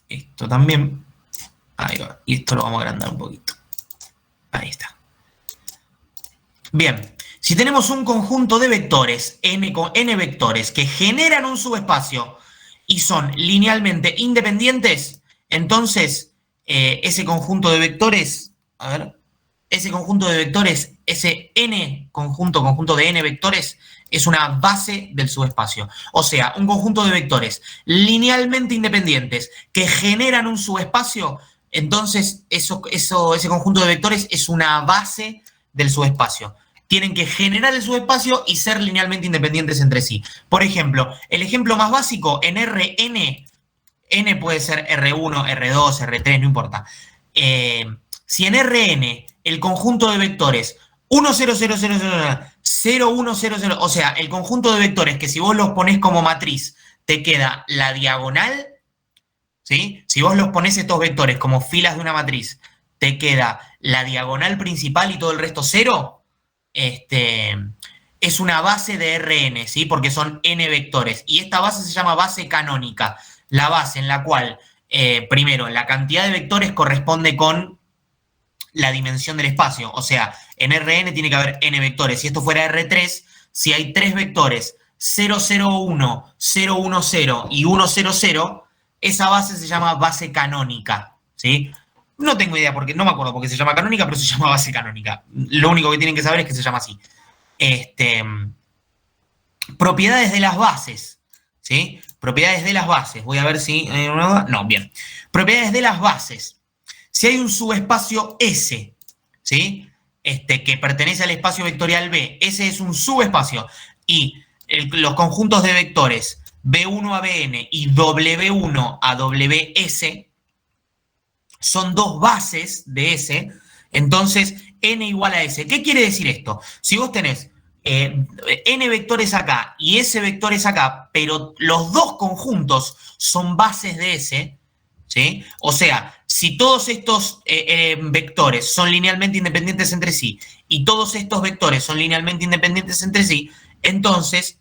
A: Esto también. Ahí va, y esto lo vamos a agrandar un poquito. Ahí está. Bien, si tenemos un conjunto de vectores, n vectores, que generan un subespacio y son linealmente independientes, entonces ese conjunto de vectores, a ver, ese conjunto de vectores, ese conjunto de n vectores, es una base del subespacio. O sea, un conjunto de vectores linealmente independientes que generan un subespacio, entonces ese conjunto de vectores es una base del subespacio. Tienen que generar el subespacio y ser linealmente independientes entre sí. Por ejemplo, el ejemplo más básico, en Rn, n puede ser R1, R2, R3, no importa. Si en Rn el conjunto de vectores 1, 0, 0, 0, 0, 0, 1, 0, 0, o sea, el conjunto de vectores que si vos los ponés como matriz te queda la diagonal, ¿sí? Si vos los ponés estos vectores como filas de una matriz, te queda la diagonal principal y todo el resto cero, es una base de Rn, ¿sí? Porque son n vectores. Y esta base se llama base canónica, la base en la cual, primero, la cantidad de vectores corresponde con la dimensión del espacio. O sea, en Rn tiene que haber n vectores. Si esto fuera R3, si hay tres vectores 0, 0, 1, 0, 1, 0 y 1, 0, 0, esa base se llama base canónica, ¿sí? No tengo idea, porque no me acuerdo por qué se llama canónica, pero se llama base canónica. Lo único que tienen que saber es que se llama así. Propiedades de las bases, ¿sí? Propiedades de las bases. Voy a ver si... no, bien. Propiedades de las bases. Si hay un subespacio S, ¿sí? Que pertenece al espacio vectorial B, ese es un subespacio. Y los conjuntos de vectores B1 a Bn y W1 a Ws son dos bases de S, entonces n igual a S. ¿Qué quiere decir esto? Si vos tenés n vectores acá y s vectores acá, pero los dos conjuntos son bases de S, ¿sí? O sea, si todos estos vectores son linealmente independientes entre sí y todos estos vectores son linealmente independientes entre sí, entonces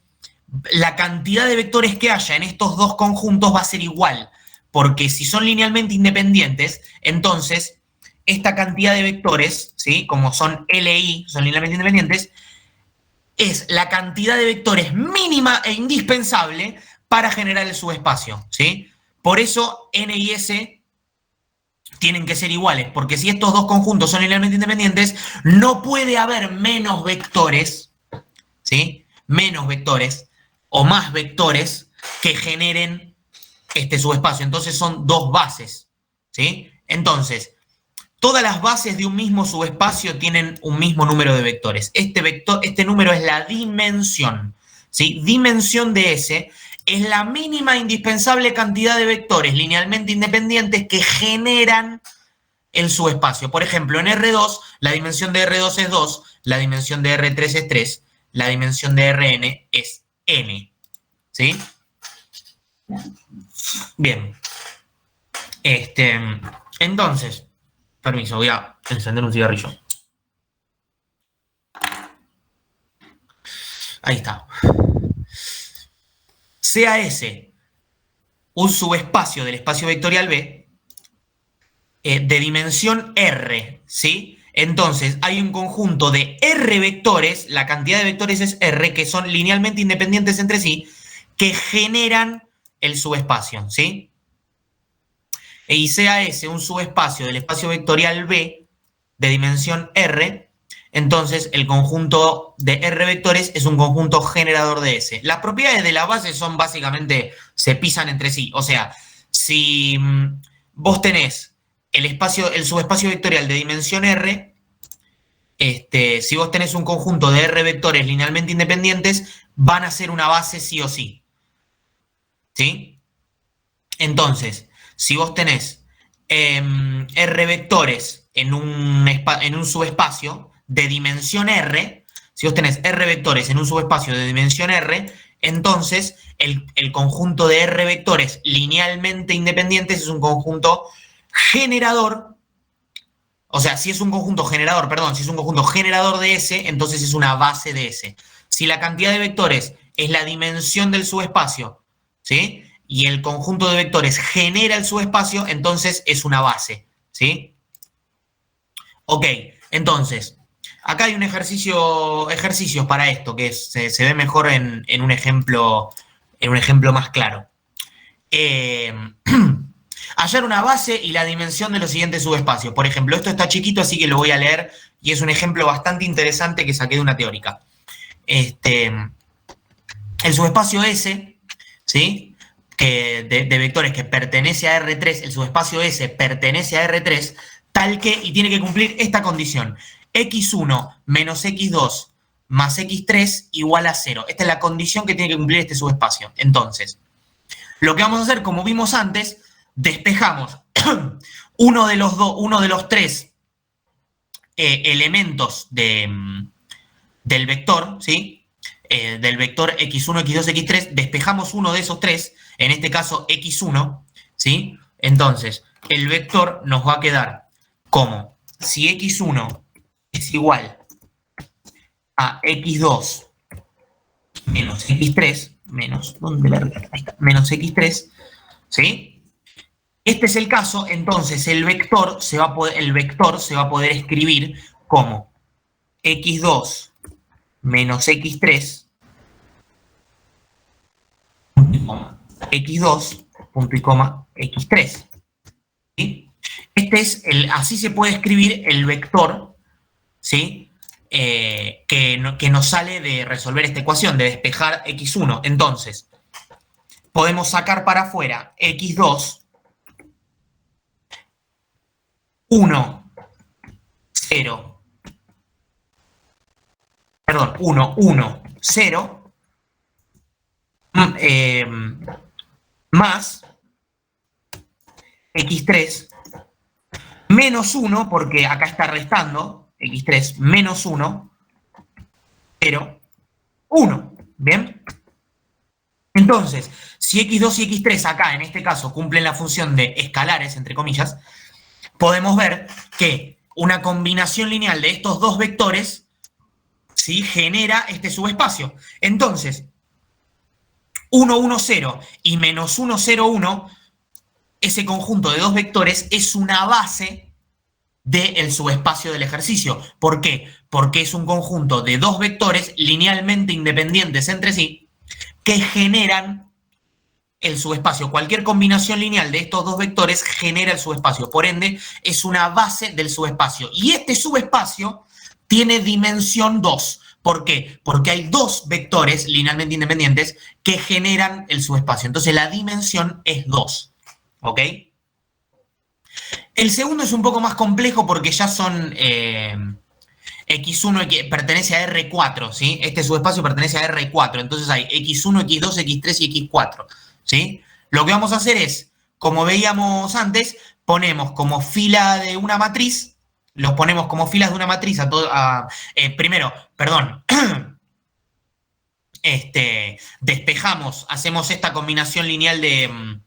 A: la cantidad de vectores que haya en estos dos conjuntos va a ser igual. Porque si son linealmente independientes, entonces esta cantidad de vectores, ¿sí? Como son Li, son linealmente independientes, es la cantidad de vectores mínima e indispensable para generar el subespacio, ¿sí? Por eso n y s tienen que ser iguales, porque si estos dos conjuntos son linealmente independientes, no puede haber menos vectores, ¿sí? Menos vectores o más vectores que generen este subespacio. Entonces son dos bases, ¿sí? Entonces, todas las bases de un mismo subespacio tienen un mismo número de vectores. Este número es la dimensión, ¿sí? Dimensión de S es la mínima indispensable cantidad de vectores linealmente independientes que generan el subespacio. Por ejemplo, en R2, la dimensión de R2 es 2, la dimensión de R3 es 3, la dimensión de Rn es n, ¿sí? Bien. Entonces, permiso, voy a encender un cigarrillo. Ahí está. Sea S un subespacio del espacio vectorial B de dimensión R, ¿sí? Entonces, hay un conjunto de R vectores, la cantidad de vectores es R, que son linealmente independientes entre sí, que generan el subespacio, ¿sí? Y sea S un subespacio del espacio vectorial B de dimensión R, entonces el conjunto de R vectores es un conjunto generador de S. Las propiedades de la base son básicamente, se pisan entre sí. O sea, si vos tenés el subespacio vectorial de dimensión R, si vos tenés un conjunto de R vectores linealmente independientes, van a ser una base sí o sí. ¿Sí? Entonces, si vos tenés R vectores en un subespacio de dimensión R, si vos tenés R vectores en un subespacio de dimensión R, entonces el conjunto de R vectores linealmente independientes es un conjunto generador, o sea, si es un conjunto generador, perdón, si es un conjunto generador de S, entonces es una base de S. Si la cantidad de vectores es la dimensión del subespacio, ¿sí? Y el conjunto de vectores genera el subespacio, entonces es una base, ¿sí? Ok, entonces, acá hay un ejercicios para esto, que se ve mejor en un ejemplo más claro. Hallar una base y la dimensión de los siguientes subespacios. Por ejemplo, esto está chiquito, así que lo voy a leer, y es un ejemplo bastante interesante que saqué de una teórica. El subespacio S, ¿sí? De vectores que pertenece a R3, el subespacio S pertenece a R3, tal que, y tiene que cumplir esta condición, x1 menos x2 más x3 igual a 0. Esta es la condición que tiene que cumplir este subespacio. Entonces, lo que vamos a hacer, como vimos antes, despejamos uno de los tres elementos del vector, ¿sí? Del vector x1, x2, x3, despejamos uno de esos tres, en este caso x1, ¿sí? Entonces, el vector nos va a quedar como si x1 es igual a x2 menos x3, menos x3, ¿sí? Este es el caso, entonces el vector se va a poder escribir como x2 menos x3, x2, punto y coma, x3. ¿Sí? Así se puede escribir el vector, ¿sí? Que nos sale de resolver esta ecuación, de despejar x1. Entonces, podemos sacar para afuera x2, 1, 0, perdón, 1, 1, 0, más x3 menos 1, porque acá está restando, x3 menos 1, 0, 1. ¿Bien? Entonces, si x2 y x3 acá, en este caso, cumplen la función de escalares, entre comillas, podemos ver que una combinación lineal de estos dos vectores, ¿sí?, genera este subespacio. Entonces, 1, 1, 0 y menos 1, 0, 1, ese conjunto de dos vectores es una base del subespacio del ejercicio. ¿Por qué? Porque es un conjunto de dos vectores linealmente independientes entre sí que generan el subespacio. Cualquier combinación lineal de estos dos vectores genera el subespacio. Por ende, es una base del subespacio. Y este subespacio tiene dimensión 2. ¿Por qué? Porque hay dos vectores linealmente independientes que generan el subespacio. Entonces, la dimensión es 2. ¿Ok? El segundo es un poco más complejo porque ya son x1 pertenece a R4, ¿sí? Este subespacio pertenece a R4, entonces hay x1, x2, x3 y x4, ¿sí? Lo que vamos a hacer es, como veíamos antes, ponemos como fila de una matriz, los ponemos como filas de una matriz primero, perdón, despejamos, hacemos esta combinación lineal de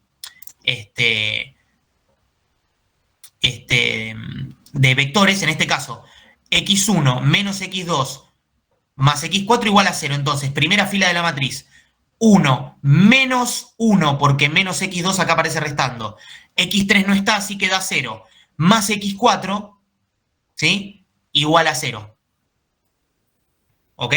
A: vectores, en este caso, x1 menos x2 más x4 igual a 0. Entonces, primera fila de la matriz, 1 menos 1, porque menos x2 acá aparece restando. x3 no está, así que da 0. Más x4, ¿sí?, igual a 0. ¿Ok?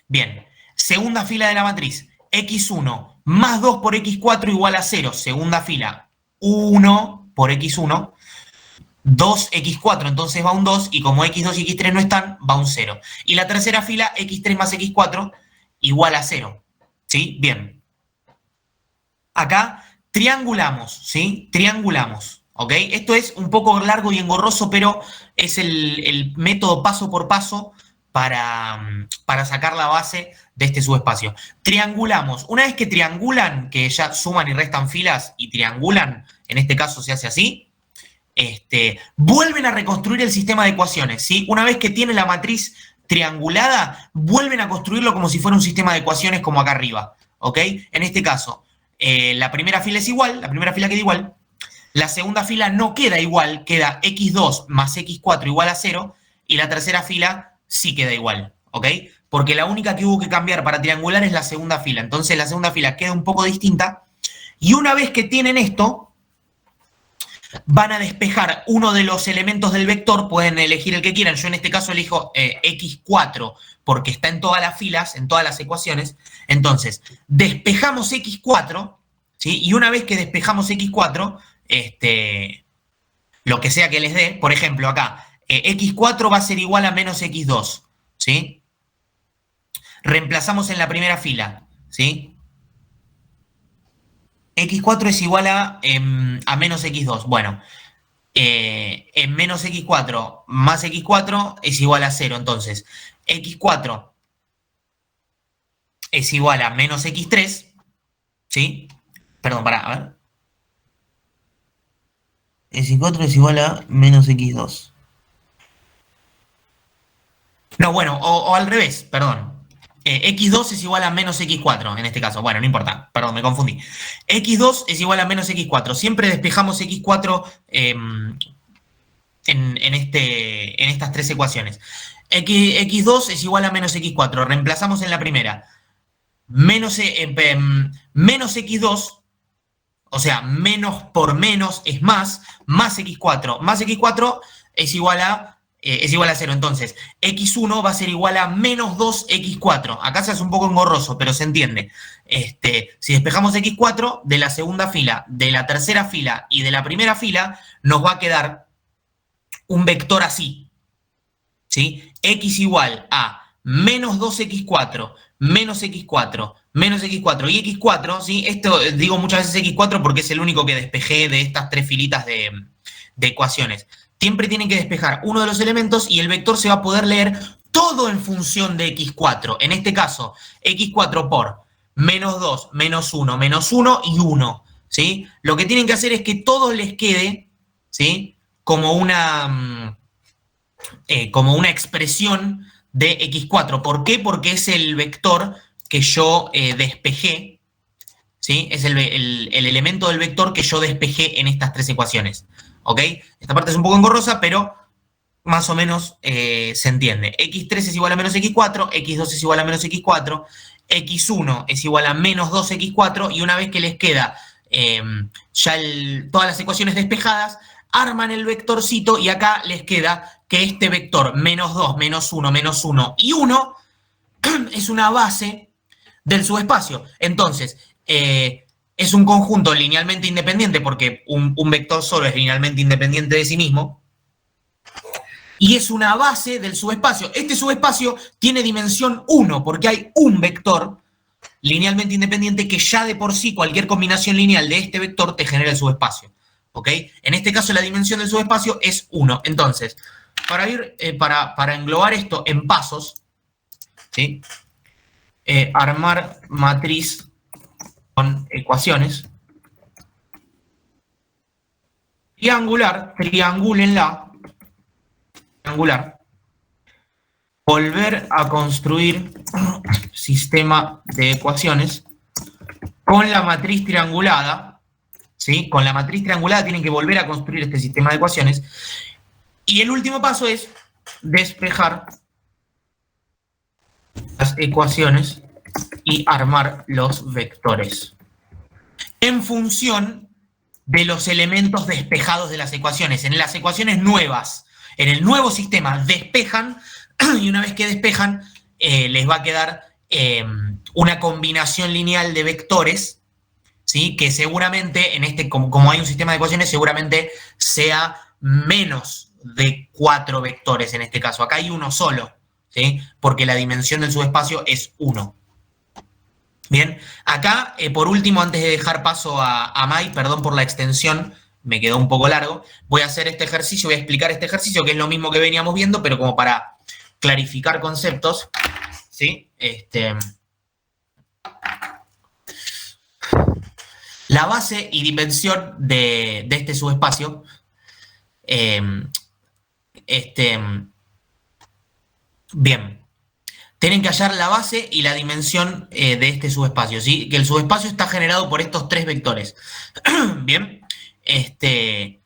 A: Bien. Segunda fila de la matriz, x1 más 2 por x4 igual a 0. Segunda fila, 1 por x1, 2x4, entonces va un 2, y como x2 y x3 no están, va un 0. Y la tercera fila, x3 más x4 igual a 0. ¿Sí? Bien. Acá triangulamos, ¿sí? Triangulamos, ¿ok? Esto es un poco largo y engorroso, pero es el método paso por paso para sacar la base de este subespacio. Triangulamos. Una vez que triangulan, que ya suman y restan filas y triangulan, en este caso se hace así, vuelven a reconstruir el sistema de ecuaciones, ¿sí? Una vez que tiene la matriz triangulada, vuelven a construirlo como si fuera un sistema de ecuaciones como acá arriba, ¿ok? En este caso, la primera fila es igual, la primera fila queda igual, la segunda fila no queda igual, queda x2 más x4 igual a 0, y la tercera fila sí queda igual, ¿ok? Porque la única que hubo que cambiar para triangular es la segunda fila. Entonces la segunda fila queda un poco distinta. Y una vez que tienen esto, van a despejar uno de los elementos del vector. Pueden elegir el que quieran. Yo en este caso elijo x4 porque está en todas las filas, en todas las ecuaciones. Entonces, despejamos x4, ¿sí? Y una vez que despejamos x4, lo que sea que les dé, por ejemplo, acá, x4 va a ser igual a menos x2, ¿sí? Reemplazamos en la primera fila, ¿sí? x4 es igual a menos x2. Bueno, en menos x4 más x4 es igual a 0. Entonces, x4 es igual a menos x3, ¿sí? Perdón, pará, a ver. x4 es igual a menos x2. No, bueno, o al revés, perdón. x2 es igual a menos x4 en este caso. Bueno, no importa, perdón, me confundí. x2 es igual a menos x4. Siempre despejamos x4 en estas tres ecuaciones. x2 es igual a menos x4. Reemplazamos en la primera. Menos x2, o sea, menos por menos es más x4. Más x4 es igual a 0. Entonces, x1 va a ser igual a menos 2x4. Acá se hace un poco engorroso, pero se entiende. Si despejamos x4 de la segunda fila, de la tercera fila y de la primera fila, nos va a quedar un vector así, ¿sí? X igual a menos 2x4, menos x4, menos x4 y x4, ¿sí? Esto digo muchas veces x4 porque es el único que despejé de estas tres filitas de ecuaciones. Siempre tienen que despejar uno de los elementos y el vector se va a poder leer todo en función de x4. En este caso, x4 por menos 2, menos 1, menos 1 y 1. ¿Sí? Lo que tienen que hacer es que todo les quede, ¿sí? como una expresión de x4. ¿Por qué? Porque es el vector que yo despejé, ¿sí? Es el elemento del vector que yo despejé en estas tres ecuaciones. ¿Ok? Esta parte es un poco engorrosa, pero más o menos se entiende. x3 es igual a menos x4, x2 es igual a menos x4, x1 es igual a menos 2x4, y una vez que les queda ya todas las ecuaciones despejadas, arman el vectorcito y acá les queda que este vector menos 2, menos 1 y 1 es una base del subespacio. Entonces, es un conjunto linealmente independiente porque un vector solo es linealmente independiente de sí mismo. Y es una base del subespacio. Este subespacio tiene dimensión 1 porque hay un vector linealmente independiente que ya de por sí cualquier combinación lineal de este vector te genera el subespacio. ¿Ok? En este caso la dimensión del subespacio es 1. Entonces, para englobar esto en pasos, ¿sí? Armar matriz con ecuaciones. Triangúlenla. Triangular. Volver a construir sistema de ecuaciones con la matriz triangulada, ¿sí? Con la matriz triangulada tienen que volver a construir este sistema de ecuaciones. Y el último paso es despejar las ecuaciones y armar los vectores en función de los elementos despejados de las ecuaciones. En las ecuaciones nuevas, en el nuevo sistema, despejan, y una vez que despejan, les va a quedar una combinación lineal de vectores, ¿sí? Que seguramente, como hay un sistema de ecuaciones, seguramente sea menos de 4 vectores en este caso. Acá hay uno solo, ¿sí? Porque la dimensión del subespacio es 1. Bien, acá, por último, antes de dejar paso a Mai, perdón por la extensión, me quedó un poco largo, voy a hacer este ejercicio, voy a explicar este ejercicio, que es lo mismo que veníamos viendo, pero como para clarificar conceptos, ¿sí? La base y dimensión de este subespacio, bien, tienen que hallar la base y la dimensión de este subespacio, ¿sí? Que el subespacio está generado por estos tres vectores. Bien, En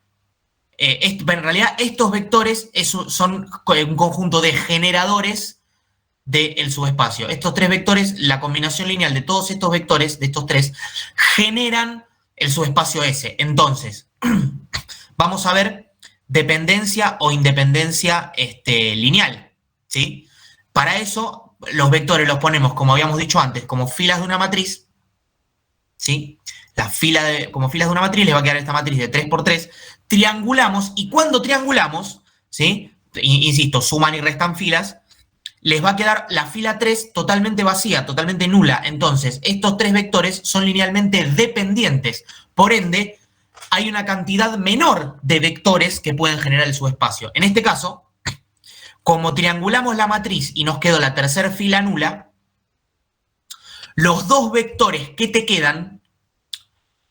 A: realidad estos vectores son un conjunto de generadores del subespacio. Estos tres vectores, la combinación lineal de todos estos vectores, de estos tres, generan el subespacio S. Entonces, vamos a ver dependencia o independencia lineal, ¿sí? Para eso, los vectores los ponemos, como habíamos dicho antes, como filas de una matriz, ¿sí? Como filas de una matriz, les va a quedar esta matriz de 3 por 3. Triangulamos, y cuando triangulamos, ¿sí? Insisto, suman y restan filas, les va a quedar la fila 3 totalmente vacía, totalmente nula. Entonces, estos tres vectores son linealmente dependientes. Por ende, hay una cantidad menor de vectores que pueden generar el subespacio. En este caso, como triangulamos la matriz y nos quedó la tercera fila nula, los dos vectores que te quedan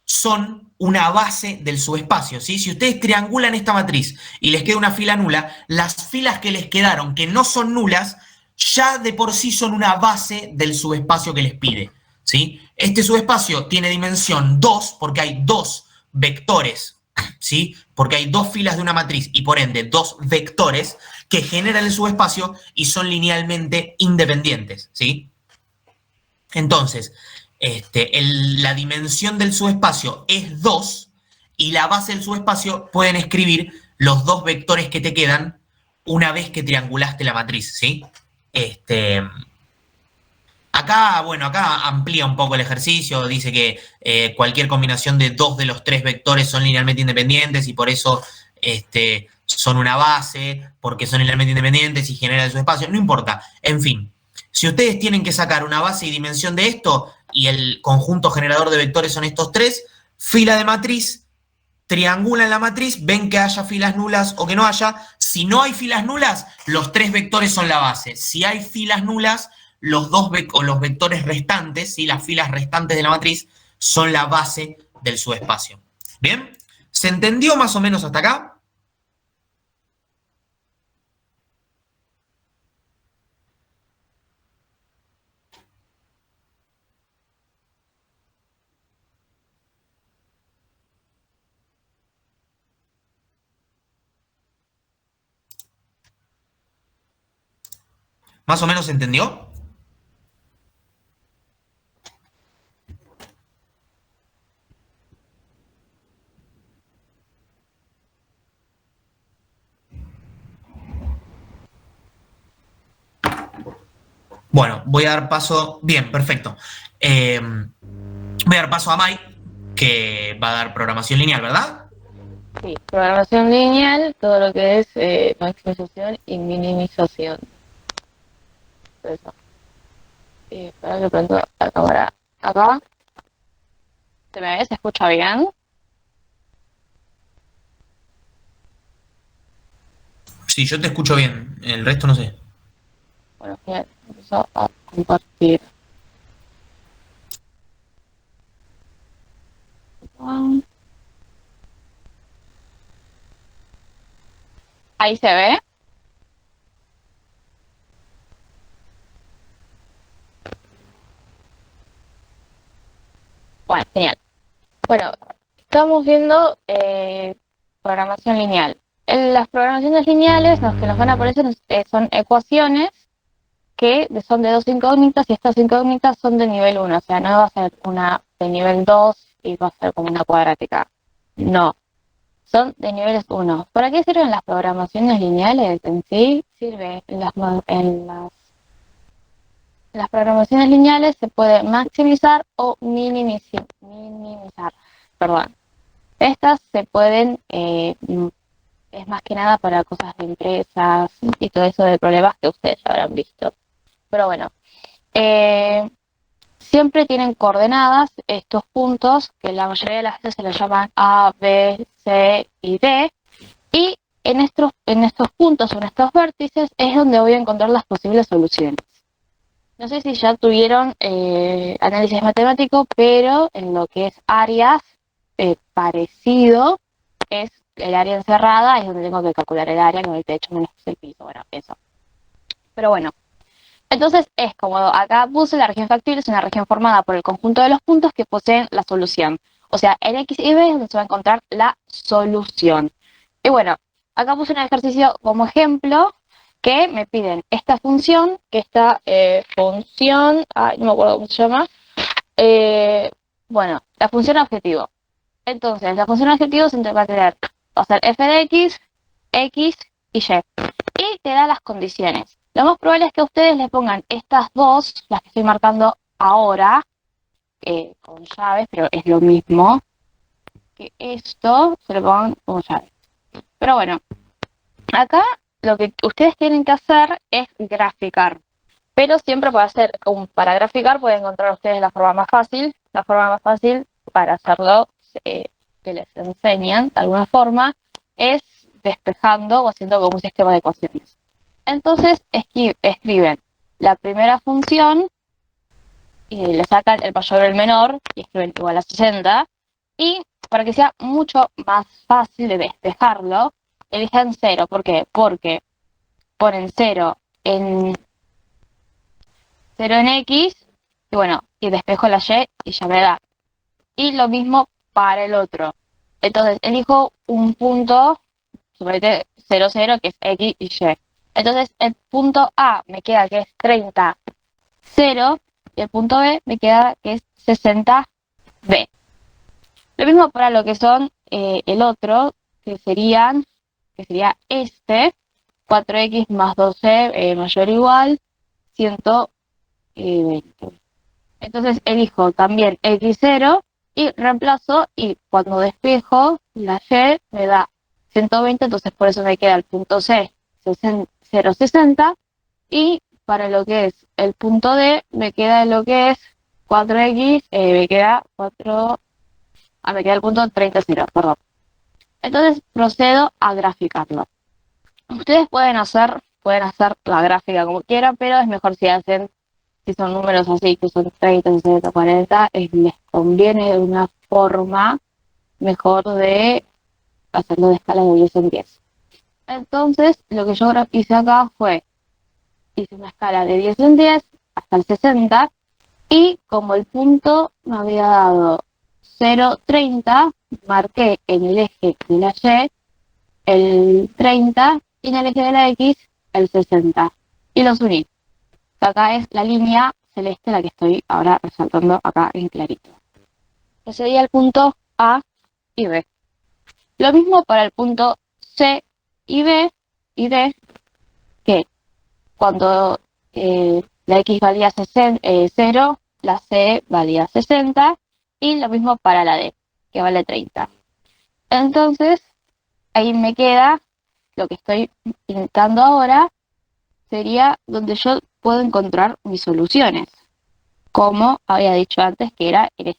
A: son una base del subespacio, ¿sí? Si ustedes triangulan esta matriz y les queda una fila nula, las filas que les quedaron, que no son nulas, ya de por sí son una base del subespacio que les pide, ¿sí? Este subespacio tiene dimensión 2 porque hay dos vectores, ¿sí? Porque hay dos filas de una matriz y por ende dos vectores que generan el subespacio y son linealmente independientes, ¿sí? Entonces, la dimensión del subespacio es 2 y la base del subespacio pueden escribir los dos vectores que te quedan una vez que triangulaste la matriz, ¿sí? Acá amplía un poco el ejercicio, dice que cualquier combinación de dos de los tres vectores son linealmente independientes y por eso son una base, porque son linealmente independientes y generan el subespacio, no importa, en fin. Si ustedes tienen que sacar una base y dimensión de esto, y el conjunto generador de vectores son estos tres, fila de matriz, triangulan la matriz, ven que haya filas nulas o que no haya. Si no hay filas nulas, los tres vectores son la base. Si hay filas nulas, los vectores restantes, ¿sí? Las filas restantes de la matriz, son la base del subespacio. ¿Bien? ¿Se entendió más o menos hasta acá? ¿Más o menos se entendió? Bueno, voy a dar paso. Bien, perfecto. Voy a dar paso a Mai, que va a dar programación lineal, ¿verdad?
B: Sí, programación lineal, todo lo que es maximización y minimización. Eso. Espera que prendo la cámara acá. ¿Se me ve? ¿Se escucha bien?
A: Sí, yo te escucho bien, el resto no sé.
B: Bueno, bien, empezó a compartir. Ahí se ve. Bueno, genial. Bueno, estamos viendo programación lineal. En las programaciones lineales, los que nos van a aparecer son ecuaciones que son de dos incógnitas y estas incógnitas son de nivel 1, o sea, no va a ser una de nivel 2 y va a ser como una cuadrática. No, son de niveles 1. ¿Para qué sirven las programaciones lineales en sí? Sirve en las programaciones lineales se puede maximizar o minimizar. Perdón. Estas se pueden, es más que nada para cosas de empresas y todo eso de problemas que ustedes ya habrán visto. Pero bueno, siempre tienen coordenadas estos puntos, que la mayoría de las veces se los llaman A, B, C y D, y en estos puntos o en estos vértices es donde voy a encontrar las posibles soluciones. No sé si ya tuvieron análisis matemático, pero en lo que es áreas parecido es el área encerrada, es donde tengo que calcular el área con el techo menos el piso, bueno, eso. Pero bueno, entonces es cómodo. Acá puse la región factible, es una región formada por el conjunto de los puntos que poseen la solución. O sea, en X y B es donde se va a encontrar la solución. Y bueno, acá puse un ejercicio como ejemplo que me piden esta función, que esta función, no me acuerdo cómo se llama, bueno, la función objetivo. Entonces, la función objetivo se va a tener, va a ser f de x, x y y. Y te da las condiciones. Lo más probable es que ustedes le pongan estas dos, las que estoy marcando ahora, con llaves, pero es lo mismo que esto, se lo pongan con llaves. Pero bueno, acá lo que ustedes tienen que hacer es graficar. Pero siempre para graficar pueden encontrar ustedes la forma más fácil. La forma más fácil para hacerlo, que les enseñan de alguna forma, es despejando o haciendo como un sistema de ecuaciones. Entonces escriben la primera función y le sacan el mayor o el menor y escriben igual a 60. Y para que sea mucho más fácil de despejarlo, eligen 0. ¿Por qué? Porque ponen 0 en X y bueno, y despejo la Y y ya me da. Y lo mismo para el otro. Entonces elijo un punto, suponete 0, 0, que es X y Y. Entonces el punto A me queda que es 30, 0, y el punto B me queda que es 60B. Lo mismo para lo que son el otro, que sería este, 4x más 12 mayor o igual 120. Entonces elijo también x0 y reemplazo, y cuando despejo la y me da 120, entonces por eso me queda el punto C 0,60, y para lo que es el punto D me queda lo que es 4x, me queda el punto 30, perdón. Entonces procedo a graficarlo. Ustedes pueden hacer la gráfica como quieran, pero es mejor si son números así, que son 30, 60, 40, les conviene de una forma mejor de hacerlo de escala de 10 en 10. Entonces, lo que yo hice acá hice una escala de 10 en 10 hasta el 60, y como el punto me había dado 0,30, marqué en el eje de la Y el 30 y en el eje de la X el 60. Y los uní. Acá es la línea celeste la que estoy ahora resaltando acá en clarito. Ese sería el punto A y B. Lo mismo para el punto C y B y D, que cuando la X valía 0, la C valía 60, y lo mismo para la D, que vale 30. Entonces, ahí me queda lo que estoy pintando ahora, sería donde yo puedo encontrar mis soluciones, como había dicho antes, que era en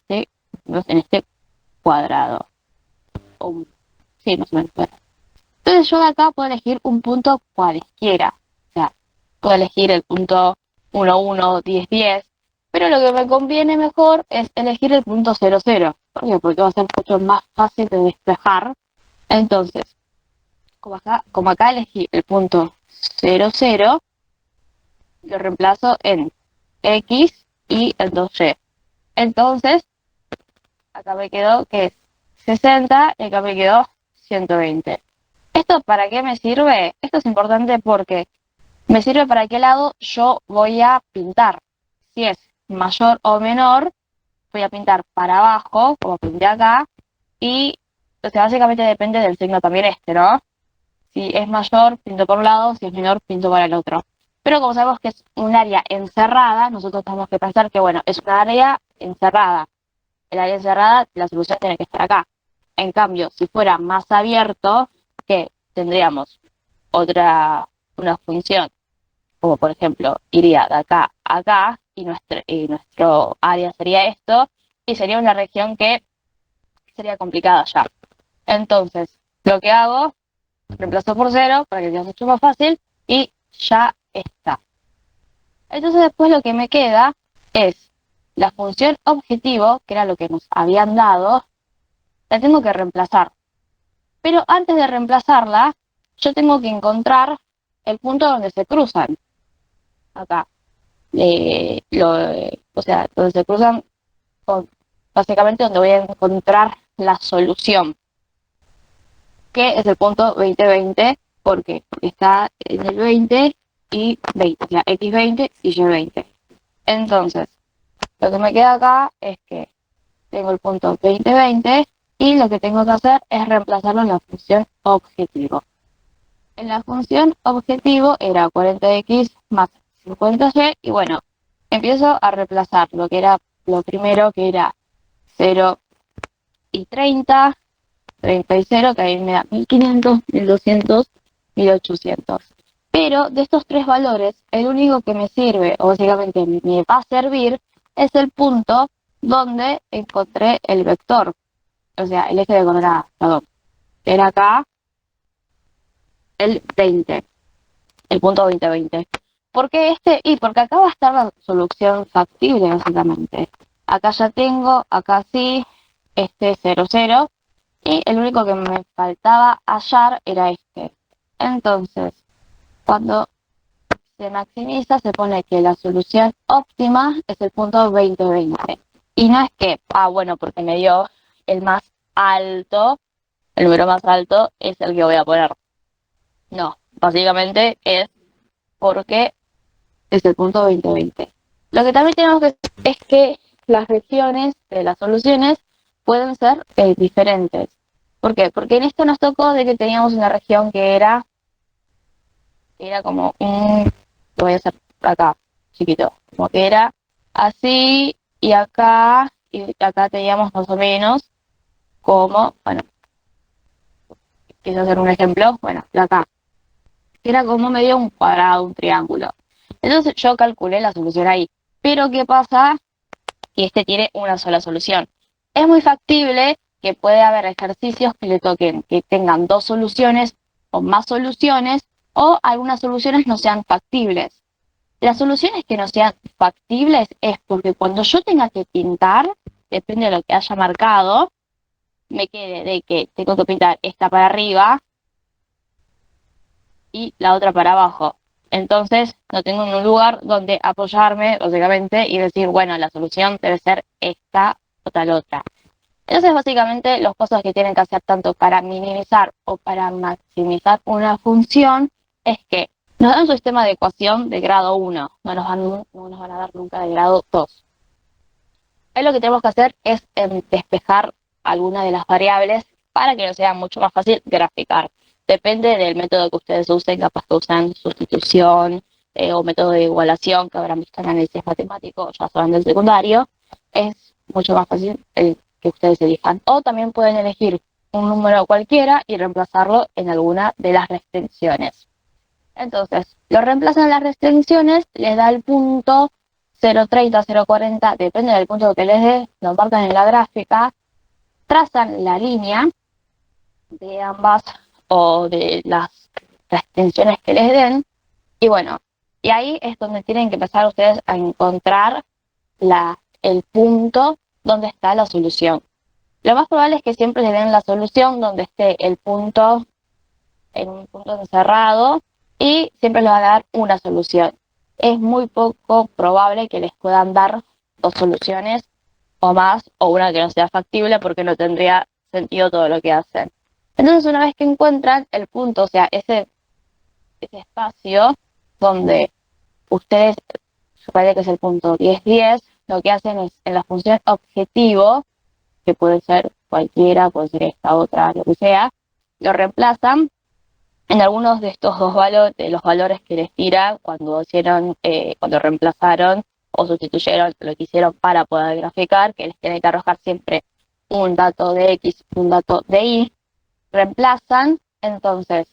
B: este cuadrado. Sí, más o menos. Entonces yo de acá puedo elegir un punto cualquiera. O sea, puedo elegir el punto 1, 1, 10, 10. Pero lo que me conviene mejor es elegir el punto 0, 0. ¿Por qué? Porque va a ser mucho más fácil de despejar. Entonces, como acá elegí el punto 0, 0, lo reemplazo en X y el 2Y. Entonces, acá me quedó que es 60 y acá me quedó 120. ¿Esto para qué me sirve? Esto es importante porque me sirve para qué lado yo voy a pintar. Si es mayor o menor, voy a pintar para abajo, como pinté acá, y o sea, básicamente depende del signo también ¿no? Si es mayor, pinto por un lado; si es menor, pinto para el otro. Pero como sabemos que es un área encerrada, nosotros tenemos que pensar que, bueno, es una área encerrada. El área encerrada, la solución tiene que estar acá. En cambio, si fuera más abierto, que tendríamos una función, como por ejemplo, iría de acá a acá, y nuestro área sería esto, y sería una región que sería complicada ya. Entonces, lo que hago, reemplazo por 0 para que sea mucho más fácil, y ya está. Entonces después lo que me queda es la función objetivo, que era lo que nos habían dado, la tengo que reemplazar. Pero antes de reemplazarla, yo tengo que encontrar el punto donde se cruzan. Acá. O sea, donde se cruzan básicamente donde voy a encontrar la solución, que es el punto 20-20. ¿Por qué? Porque está en el 20 y 20, o sea, x20 y y20. Entonces, lo que me queda acá es que tengo el punto 20-20 y lo que tengo que hacer es reemplazarlo en la función objetivo. En la función objetivo era 40x más 50y y bueno, empiezo a reemplazar lo que era lo primero, que era 0 y 30, 30 y 0, que ahí me da 1500, 1200, 1800. Pero de estos tres valores, el único que me sirve, o básicamente me va a servir, es el punto donde encontré el vector, o sea, el eje de coordenadas, perdón. Era acá el 20, el punto 20-20. ¿Por qué este? Y porque acá va a estar la solución factible, básicamente. Acá ya tengo, acá sí, este 0, 0. Y el único que me faltaba hallar era este. Entonces, cuando se maximiza, se pone que la solución óptima es el punto 20-20. Y no es que, bueno, porque me dio el más alto, el número más alto es el que voy a poner. No, básicamente es porque es el punto 20-20. Lo que también tenemos que es que las regiones de las soluciones pueden ser diferentes. ¿Por qué? Porque en esto nos tocó de que teníamos una región que era como lo voy a hacer acá, chiquito, como que era así y acá teníamos más o menos como, bueno, quiero hacer un ejemplo, bueno, de acá, que era como medio un cuadrado, un triángulo. Entonces yo calculé la solución ahí. Pero ¿qué pasa? Que este tiene una sola solución. Es muy factible que puede haber ejercicios que le toquen, que tengan dos soluciones o más soluciones, o algunas soluciones no sean factibles. Las soluciones que no sean factibles es porque cuando yo tenga que pintar, depende de lo que haya marcado, me quede de que tengo que pintar esta para arriba y la otra para abajo. Entonces, no tengo un lugar donde apoyarme, básicamente, y decir, bueno, la solución debe ser esta o tal otra. Entonces, básicamente, los cosas que tienen que hacer tanto para minimizar o para maximizar una función es que nos dan un sistema de ecuación de grado 1, no nos van a dar nunca de grado 2. Ahí lo que tenemos que hacer es despejar alguna de las variables para que nos sea mucho más fácil graficar. Depende del método que ustedes usen, capaz que usan sustitución o método de igualación que habrán visto en análisis matemático, ya saben del secundario, es mucho más fácil el que ustedes elijan. O también pueden elegir un número cualquiera y reemplazarlo en alguna de las restricciones. Entonces, lo reemplazan en las restricciones, les da el punto 0,30, 0,40, depende del punto que les dé, lo marcan en la gráfica, trazan la línea de ambas o de las restricciones que les den, y bueno, y ahí es donde tienen que empezar ustedes a encontrar el punto donde está la solución. Lo más probable es que siempre les den la solución donde esté el punto en un punto encerrado y siempre les van a dar una solución. Es muy poco probable que les puedan dar dos soluciones o más, o una que no sea factible porque no tendría sentido todo lo que hacen. Entonces, una vez que encuentran el punto, o sea, ese espacio donde ustedes, suponen que es el punto 10-10, lo que hacen es en la función objetivo, que puede ser cualquiera, puede ser esta otra, lo que sea, lo reemplazan en algunos de estos dos valores, de los valores que les tira cuando hicieron, cuando reemplazaron o sustituyeron lo que hicieron para poder graficar, que les tiene que arrojar siempre un dato de X, un dato de Y, reemplazan, entonces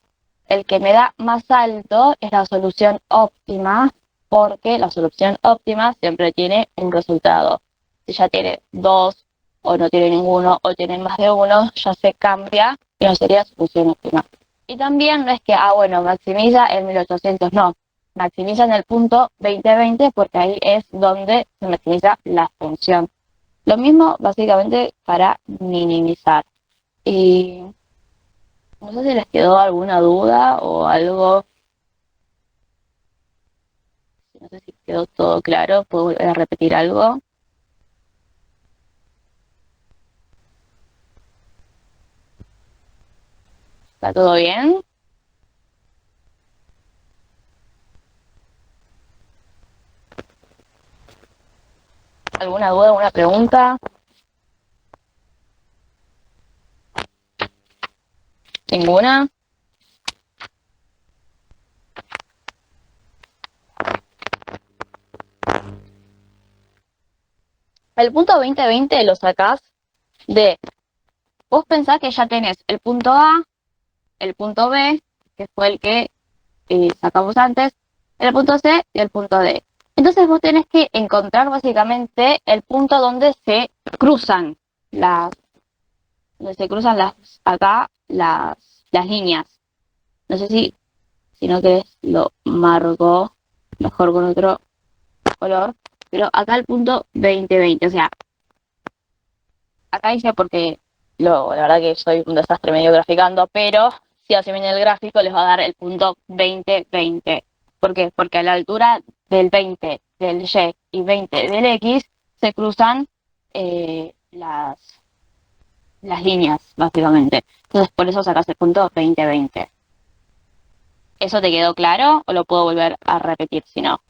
B: el que me da más alto es la solución óptima, porque la solución óptima siempre tiene un resultado. Si ya tiene dos, o no tiene ninguno, o tiene más de uno, ya se cambia y no sería solución óptima. Y también no es que, bueno, maximiza el 1800, no. Maximiza en el punto 20-20 porque ahí es donde se maximiza la función. Lo mismo básicamente para minimizar. Y no sé si les quedó alguna duda o algo. No sé si quedó todo claro. ¿Puedo volver a repetir algo? ¿Está todo bien? ¿Alguna duda, alguna pregunta? ¿Ninguna? El punto 2020 lo sacás de, vos pensás que ya tenés el punto A, el punto B, que fue el que sacamos antes, el punto C y el punto D. Entonces vos tenés que encontrar básicamente el punto donde se cruzan las, acá las líneas. No sé si no querés lo marco mejor con otro color, pero acá el punto 2020, o sea, acá dice porque la verdad que soy un desastre medio graficando, pero si hacen bien el gráfico les va a dar el punto 2020. ¿Por qué? Porque a la altura del 20 del Y y 20 del X se cruzan las líneas, básicamente. Entonces por eso sacas el punto 2020. ¿Eso te quedó claro o lo puedo volver a repetir si no?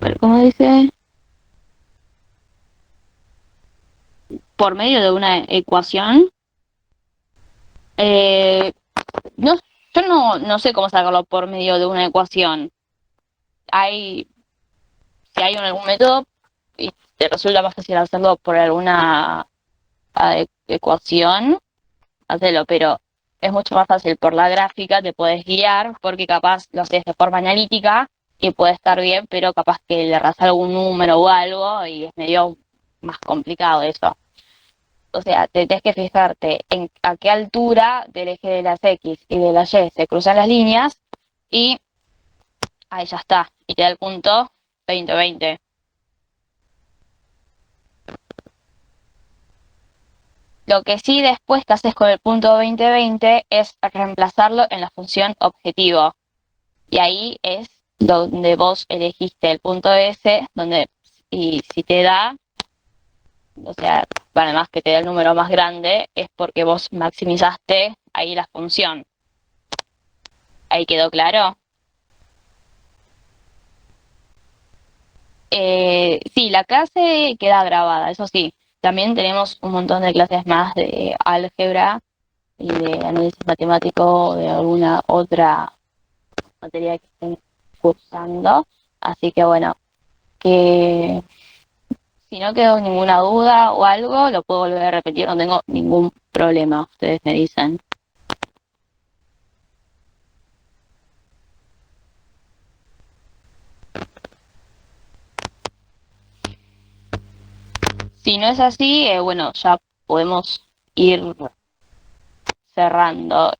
B: Pero como dice, por medio de una ecuación, eh, no, yo no sé cómo sacarlo por medio de una ecuación. Hay, si hay algún método y te resulta más fácil hacerlo por alguna ecuación, hacelo, pero es mucho más fácil por la gráfica, te puedes guiar porque capaz lo haces de forma analítica y puede estar bien, pero capaz que le erras algún número o algo y es medio más complicado eso. O sea, tenés que fijarte en a qué altura del eje de las X y de las Y se cruzan las líneas y ahí ya está. Y te da el punto 2020. Lo que sí después que haces con el punto 2020 es reemplazarlo en la función objetivo. Y ahí es donde vos elegiste el punto S, donde, y si te da, o sea, además que te da el número más grande, es porque vos maximizaste ahí la función. ¿Ahí quedó claro? Sí, la clase queda grabada, eso sí. También tenemos un montón de clases más de álgebra y de análisis matemático o de alguna otra materia que estén cursando. Así que bueno, que si no quedó ninguna duda o algo, lo puedo volver a repetir, no tengo ningún problema, ustedes me dicen. Si no es así, bueno, ya podemos ir cerrando.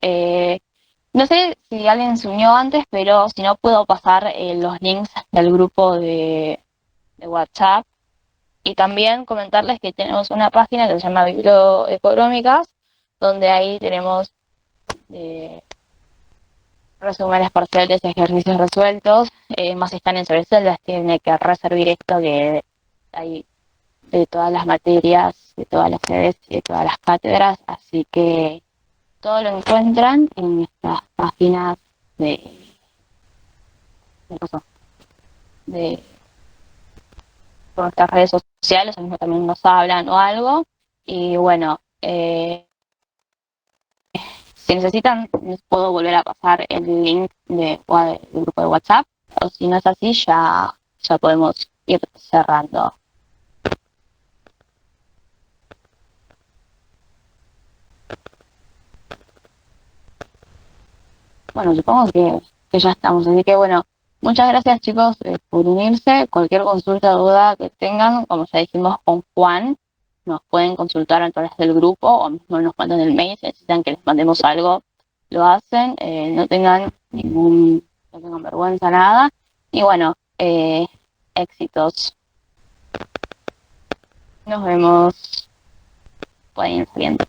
B: No sé si alguien se unió antes, pero si no puedo pasar los links del grupo de WhatsApp y también comentarles que tenemos una página que se llama Biblioeconómicas, donde ahí tenemos resúmenes parciales y ejercicios resueltos, más si están en sobreceldas, tienen que reservar esto que hay de todas las materias, de todas las sedes y de todas las cátedras, así que todo lo encuentran en nuestras páginas de, de por nuestras redes sociales, mismo también nos hablan o algo, y bueno, si necesitan, les puedo volver a pasar el link del grupo de WhatsApp, o si no es así, ya podemos ir cerrando. Bueno, supongo que ya estamos, así que bueno, muchas gracias chicos por unirse. Cualquier consulta o duda que tengan, como ya dijimos con Juan, nos pueden consultar a través del grupo o mismo nos mandan el mail si necesitan que les mandemos algo, lo hacen, no tengan vergüenza, nada. Y bueno, éxitos. Nos vemos. Pueden ir saliendo.